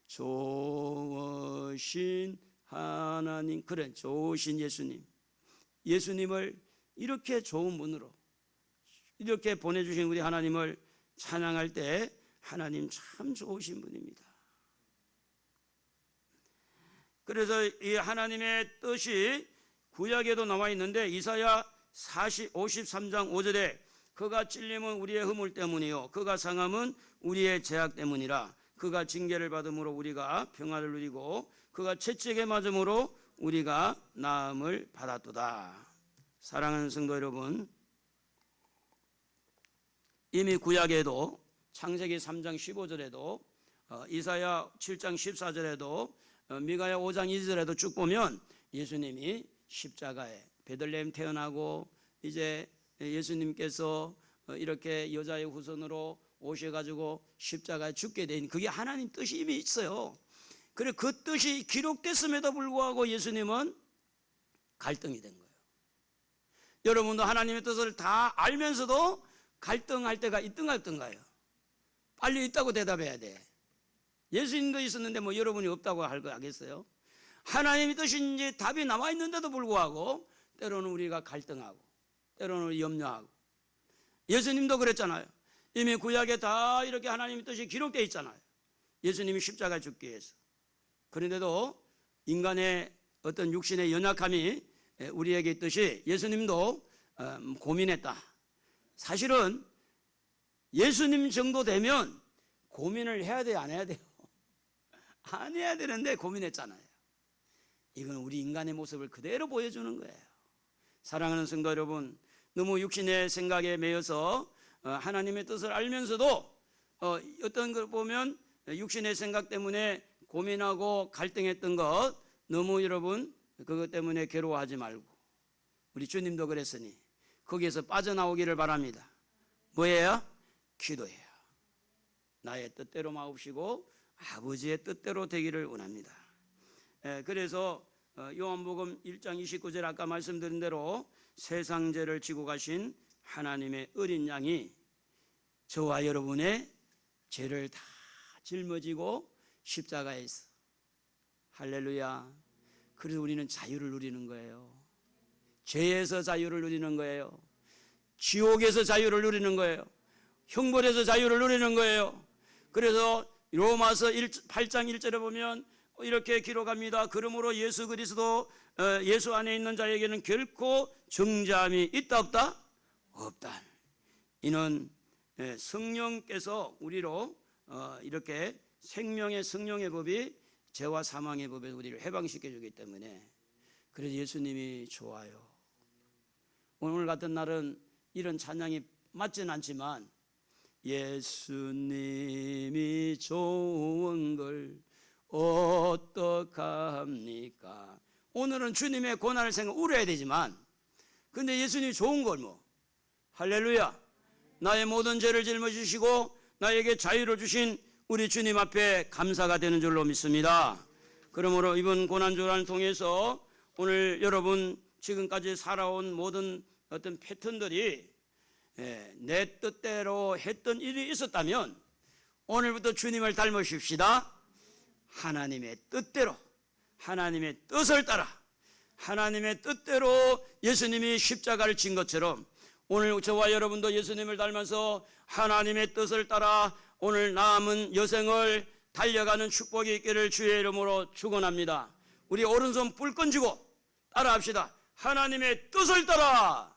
좋으신 하나님, 그래, 좋으신 예수님, 예수님을 이렇게 좋은 분으로 이렇게 보내주신 우리 하나님을 찬양할 때 하나님 참 좋으신 분입니다. 그래서 이 하나님의 뜻이 구약에도 나와 있는데 이사야 53장 5절에 그가 찔림은 우리의 허물 때문이요 그가 상함은 우리의 죄악 때문이라. 그가 징계를 받음으로 우리가 평화를 누리고 그가 채찍에 맞음으로 우리가 나음을 받았도다. 사랑하는 성도 여러분, 이미 구약에도 창세기 3장 15절에도 이사야 7장 14절에도 미가야 5장 2절에도 쭉 보면 예수님이 십자가에 베들레헴 태어나고 이제 예수님께서 이렇게 여자의 후손으로 오셔가지고 십자가에 죽게 된 그게 하나님 뜻이 이미 있어요. 그래 그 뜻이 기록됐음에도 불구하고 예수님은 갈등이 된 거예요. 여러분도 하나님의 뜻을 다 알면서도 갈등할 때가 있던가 없던가요? 빨리 있다고 대답해야 돼. 예수님도 있었는데 뭐 여러분이 없다고 할 거 하겠어요? 하나님의 뜻인지 답이 나와 있는데도 불구하고 때로는 우리가 갈등하고 때로는 염려하고. 예수님도 그랬잖아요. 이미 구약에 다 이렇게 하나님의 뜻이 기록되어 있잖아요. 예수님이 십자가에 죽기 위해서. 그런데도 인간의 어떤 육신의 연약함이 우리에게 있듯이 예수님도 고민했다. 사실은 예수님 정도 되면 고민을 해야 돼요, 안 해야 돼요? 안 해야 되는데 고민했잖아요. 이건 우리 인간의 모습을 그대로 보여주는 거예요. 사랑하는 성도 여러분, 너무 육신의 생각에 매여서 하나님의 뜻을 알면서도 어떤 걸 보면 육신의 생각 때문에 고민하고 갈등했던 것 너무 여러분 그것 때문에 괴로워하지 말고 우리 주님도 그랬으니 거기에서 빠져나오기를 바랍니다. 뭐예요? 기도예요. 나의 뜻대로 마옵시고 아버지의 뜻대로 되기를 원합니다. 그래서 요한복음 1장 29절 아까 말씀드린 대로 세상 죄를 지고 가신 하나님의 어린 양이 저와 여러분의 죄를 다 짊어지고 십자가에서, 할렐루야. 그래서 우리는 자유를 누리는 거예요. 죄에서 자유를 누리는 거예요. 지옥에서 자유를 누리는 거예요. 형벌에서 자유를 누리는 거예요. 그래서 로마서 8장 1절에 보면 이렇게 기록합니다. 그러므로 예수 그리스도 예수 안에 있는 자에게는 결코 정죄함이 있다 없다? 없다. 이는 성령께서 우리로 이렇게 생명의 성령의 법이 죄와 사망의 법에 우리를 해방시켜 주기 때문에, 그래서 예수님이 좋아요. 오늘 같은 날은 이런 찬양이 맞진 않지만 예수님이 좋은 걸 어떡합니까? 오늘은 주님의 고난을 생각 울어야 되지만, 근데 예수님이 좋은 걸 뭐, 할렐루야. 나의 모든 죄를 짊어지시고 나에게 자유를 주신 우리 주님 앞에 감사가 되는 줄로 믿습니다. 그러므로 이번 고난주간을 통해서 오늘 여러분 지금까지 살아온 모든 어떤 패턴들이 내 뜻대로 했던 일이 있었다면 오늘부터 주님을 닮으십시다. 하나님의 뜻대로, 하나님의 뜻을 따라, 하나님의 뜻대로 예수님이 십자가를 진 것처럼 오늘 저와 여러분도 예수님을 닮아서 하나님의 뜻을 따라 오늘 남은 여생을 달려가는 축복이 있기를 주의 이름으로 축원합니다. 우리 오른손 불끈 쥐고 따라합시다. 하나님의 뜻을 따라.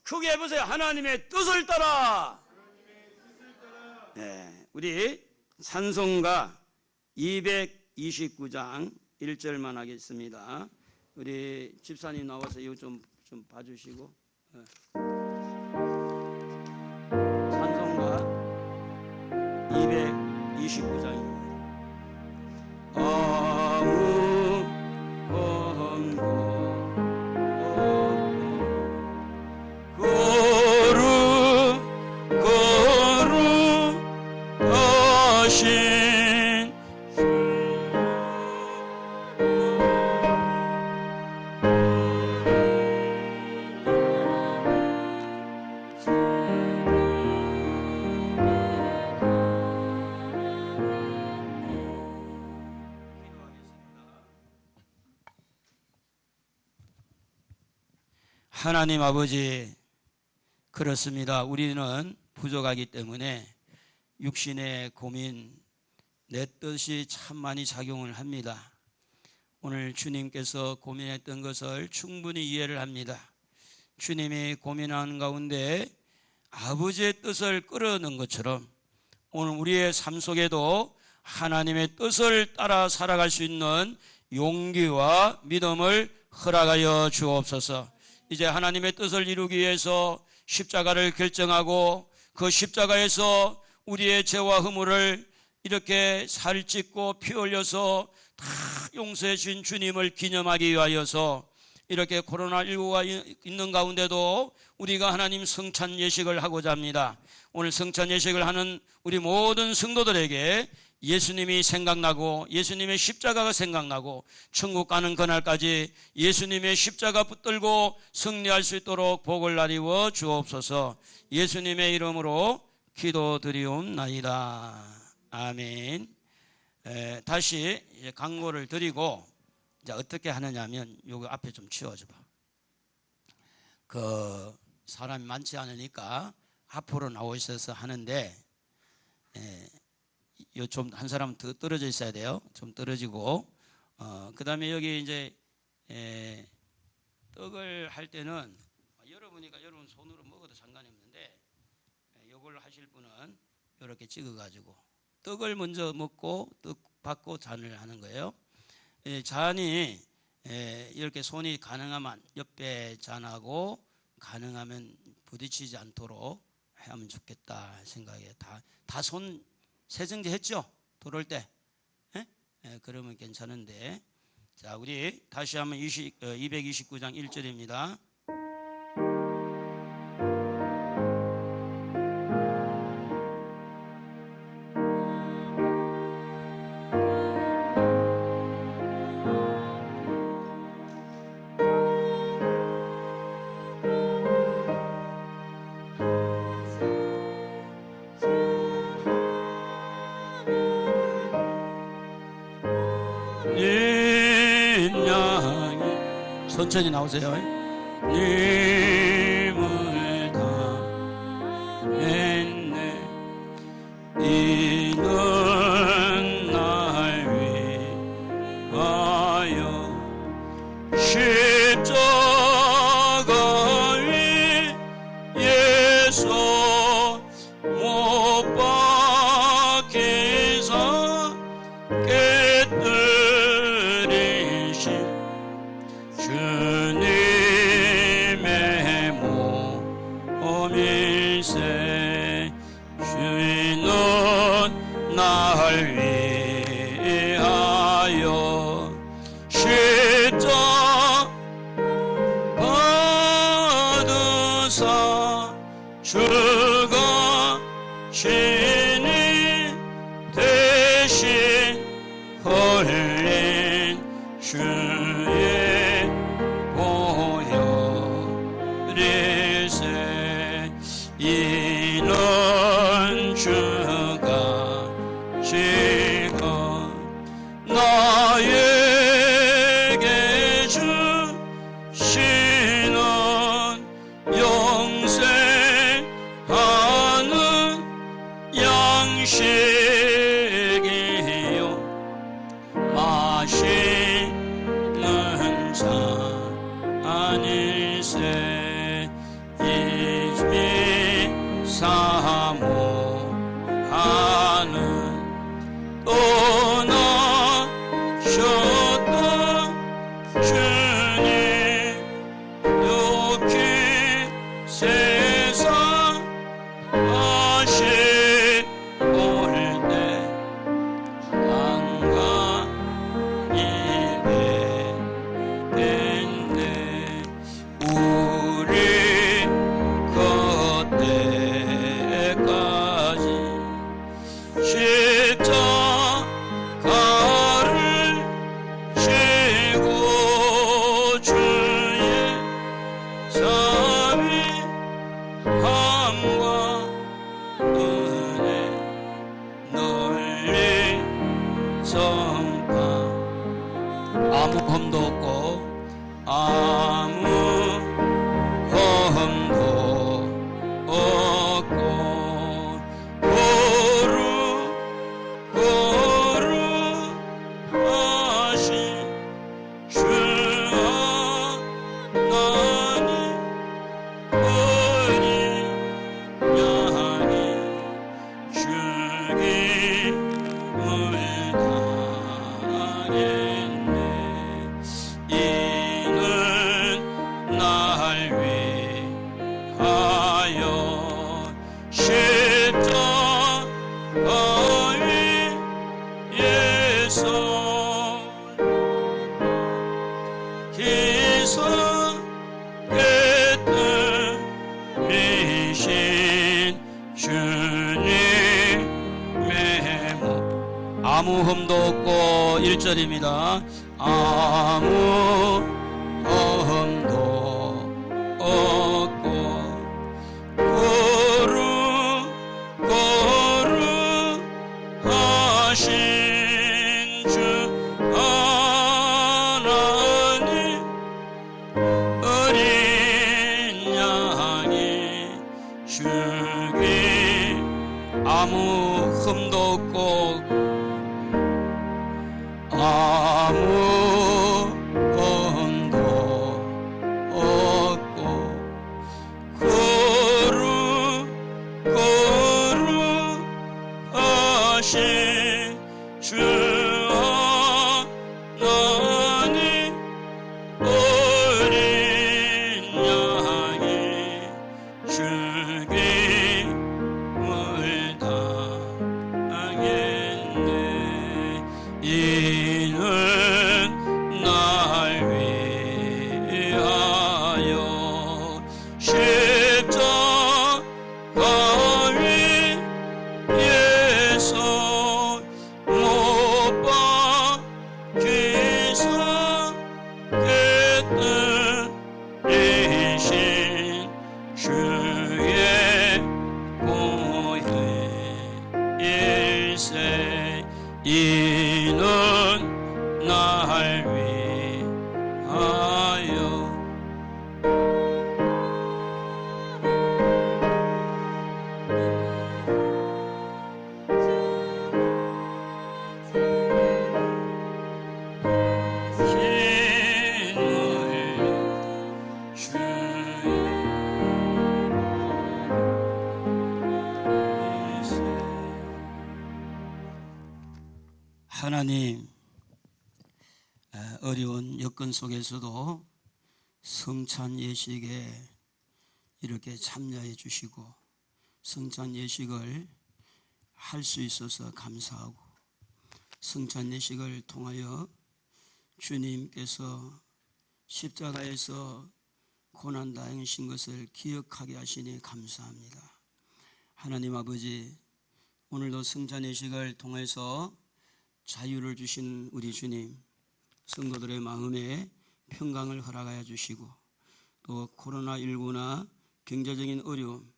크게 해보세요. 하나님의 뜻을 따라. 네, 우리 찬송가 229장 1절만 하겠습니다. 우리 집사님 나와서 이거 좀 봐주시고. 찬송가 229장입니다. 아무 검거 거룩하신 하나님 아버지, 그렇습니다. 우리는 부족하기 때문에 육신의 고민, 내 뜻이 참 많이 작용을 합니다. 오늘 주님께서 고민했던 것을 충분히 이해를 합니다. 주님이 고민하는 가운데 아버지의 뜻을 끌어넣은 것처럼 오늘 우리의 삶 속에도 하나님의 뜻을 따라 살아갈 수 있는 용기와 믿음을 허락하여 주옵소서. 이제 하나님의 뜻을 이루기 위해서 십자가를 결정하고 그 십자가에서 우리의 죄와 허물을 이렇게 살찢고 피 흘려서 다 용서해 주신 주님을 기념하기 위하여서 이렇게 코로나19가 있는 가운데도 우리가 하나님 성찬 예식을 하고자 합니다. 오늘 성찬 예식을 하는 우리 모든 성도들에게 예수님이 생각나고 예수님의 십자가가 생각나고 천국 가는 그날까지 예수님의 십자가 붙들고 승리할 수 있도록 복을 나리워 주옵소서. 예수님의 이름으로 기도드리옵나이다. 아멘. 다시 이제 강고를 드리고 이제 어떻게 하느냐면 요거 앞에 좀 치워줘봐. 그 사람이 많지 않으니까 앞으로 나오셔서 하는데 요 좀 한 사람 더 떨어져 있어야 돼요. 좀 떨어지고 그 다음에 여기 이제 떡을 할 때는 여러분이니까 여러분 손으로 먹어도 상관이 없는데 요걸 하실 분은 이렇게 찍어가지고 떡을 먼저 먹고 떡 받고 잔을 하는 거예요. 잔이 이렇게 손이 가능하면 옆에 잔하고 가능하면 부딪히지 않도록 하면 좋겠다 생각에 다 손 세정제 했죠? 돌을 때. 그러면 괜찮은데. 자, 우리 다시 한번 229장 1절입니다. 천천히 나오세요. 님을 다 했네. 이는 날 위하여 십자가 위에서 못 박히사 깨뜨리신 주님의 몸일세. 주인은 날 위하여 십자가 받으사 주가 신이 대신 흘린 주의 보혈일세. 이는 주가 지금 나에게 주시는 영생하는 양식이요 마시는 잔일세. 이미 사모하는 떠나셨던 주님 욕히 세상 아시올 때 안간히 뵙겠네. 우리 그때까지 십자가를 지고 주의 자비함과 은혜 널리 선파. 아무 험도 없고 아무 험도 없고 거룩하신 주 하나님 어린 양이 죽임을 당했네. 이는 날 위하여 십자가 위에서 기사 깨뜨리신 주님의 몸. 아무 흠도 없고 1절입니다. 아무 흠도 없고 거룩하신 주 하나님 어린 양이 죽이 아무 흠도 없고 아무 흠도 없고 거룩하신 주 하나님 어린 양이 죽임을 당했네. 이는 날 위하여 십자가 위에서 못 박히사 깨뜨리신 주의 하나님, 어려운 여건 속에서도 성찬 예식에 이렇게 참여해 주시고 성찬 예식을 할 수 있어서 감사하고, 성찬 예식을 통하여 주님께서 십자가에서 고난 당하신 것을 기억하게 하시니 감사합니다. 하나님 아버지, 오늘도 성찬 예식을 통해서 자유를 주신 우리 주님, 성도들의 마음에 평강을 허락하여 주시고, 또 코로나19나 경제적인 어려움,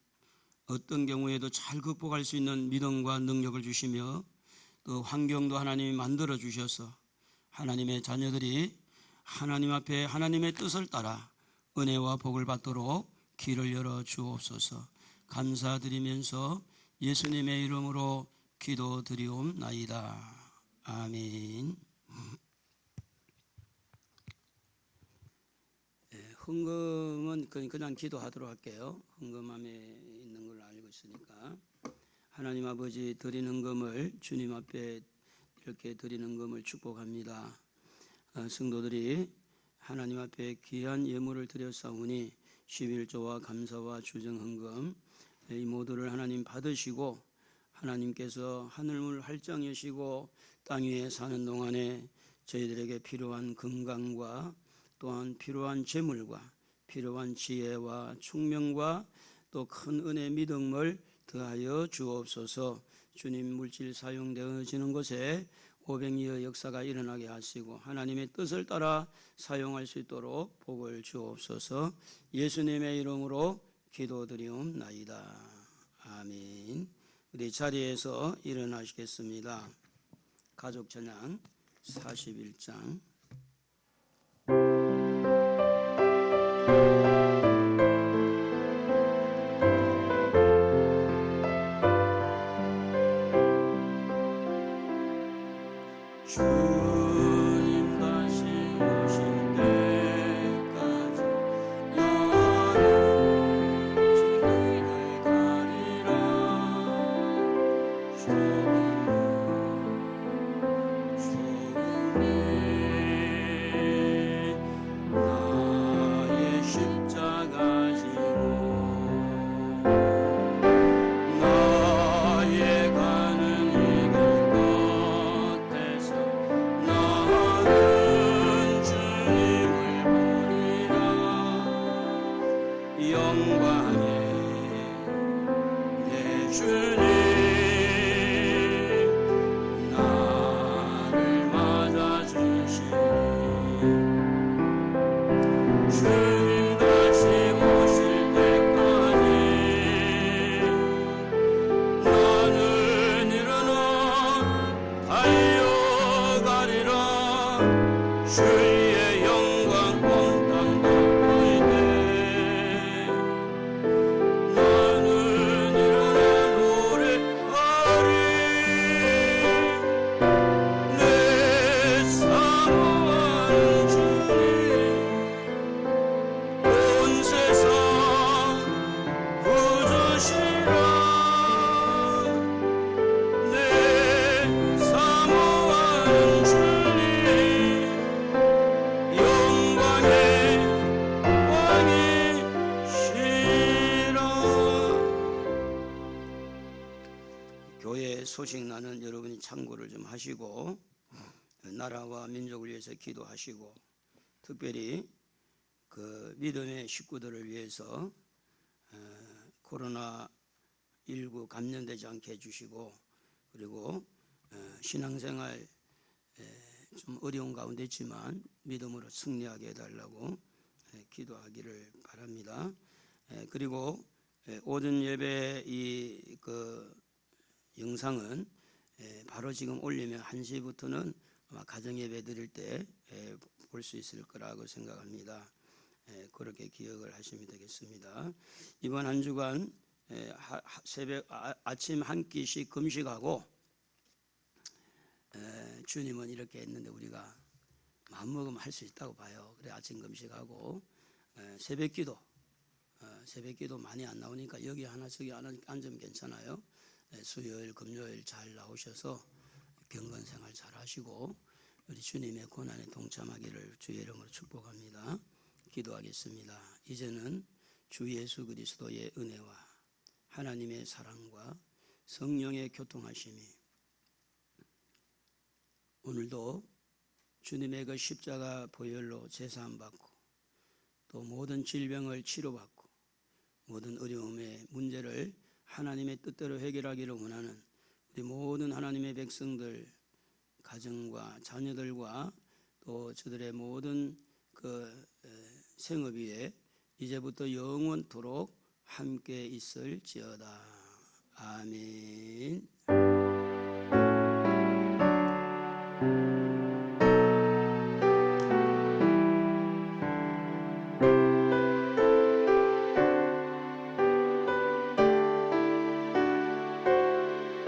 어떤 경우에도 잘 극복할 수 있는 믿음과 능력을 주시며, 또 환경도 하나님이 만들어 주셔서 하나님의 자녀들이 하나님 앞에 하나님의 뜻을 따라 은혜와 복을 받도록 길을 열어 주옵소서. 감사드리면서 예수님의 이름으로 기도드리옵나이다. 아멘. 헌금은 그냥 기도하도록 할게요. 헌금함에 있는 걸 알고 있으니까. 하나님 아버지, 드리는 헌금을 주님 앞에 이렇게 드리는 헌금을 축복합니다. 성도들이 하나님 앞에 귀한 예물을 드렸사오니 11조와 감사와 주정 헌금 이 모두를 하나님 받으시고, 하나님께서 하늘문을 활짝 여시고 땅 위에 사는 동안에 저희들에게 필요한 건강과 또한 필요한 재물과 필요한 지혜와 총명과 또 큰 은혜 믿음을 더하여 주옵소서. 주님 물질 사용되어지는 곳에 500리의 역사가 일어나게 하시고 하나님의 뜻을 따라 사용할 수 있도록 복을 주옵소서. 예수님의 이름으로 기도드리옵나이다. 아멘. 우리 자리에서 일어나시겠습니다. 가족 찬양 41장. 주님 다시 오실 때까지 나는 주님을 가리라. 소금이 나의 십자가 지고 나의 가는 이 길 끝에서 나는 주님을 보리라. 영광의 내 주님 나를 맞아주시니 주님 다시 오실 때까지 나는 일어나 달려가리라. 주의 영광 온 땅 덮을 때 나는 일어나 노래하리. 내 사모한 주님 온 세상 구주시라. 내 사모하는 주님 영광의 왕이시라. 교회 소식 나는 여러분이 참고를 좀 하시고 나라와 민족을 위해서 기도하시고, 특별히 그 믿음의 식구들을 위해서 코로나19 감염되지 않게 해주시고, 그리고 신앙생활 좀 어려운 가운데 있지만 믿음으로 승리하게 해달라고 기도하기를 바랍니다. 그리고 오전 예배 그 영상은 바로 지금 올리면 1시부터는 아마 가정 예배 드릴 때 볼 수 있을 거라고 생각합니다. 그렇게 기억을 하시면 되겠습니다. 이번 한 주간 새벽 아침 한 끼씩 금식하고, 주님은 이렇게 했는데 우리가 마음먹으면 할 수 있다고 봐요. 그래 아침 금식하고 새벽기도 많이 안 나오니까 여기 하나 저기 하나 앉으면 괜찮아요. 수요일 금요일 잘 나오셔서 경건 생활 잘 하시고 우리 주님의 고난에 동참하기를 주의 이름으로 축복합니다. 기도하겠습니다. 이제는 주 예수 그리스도의 은혜와 하나님의 사랑과 성령의 교통하심이 오늘도 주님의 그 십자가 보혈로 제사함받고 또 모든 질병을 치료받고 모든 어려움의 문제를 하나님의 뜻대로 해결하기를 원하는 우리 모든 하나님의 백성들 가정과 자녀들과 또 저들의 모든 그 생업 위에 이제부터 영원토록 함께 있을지어다.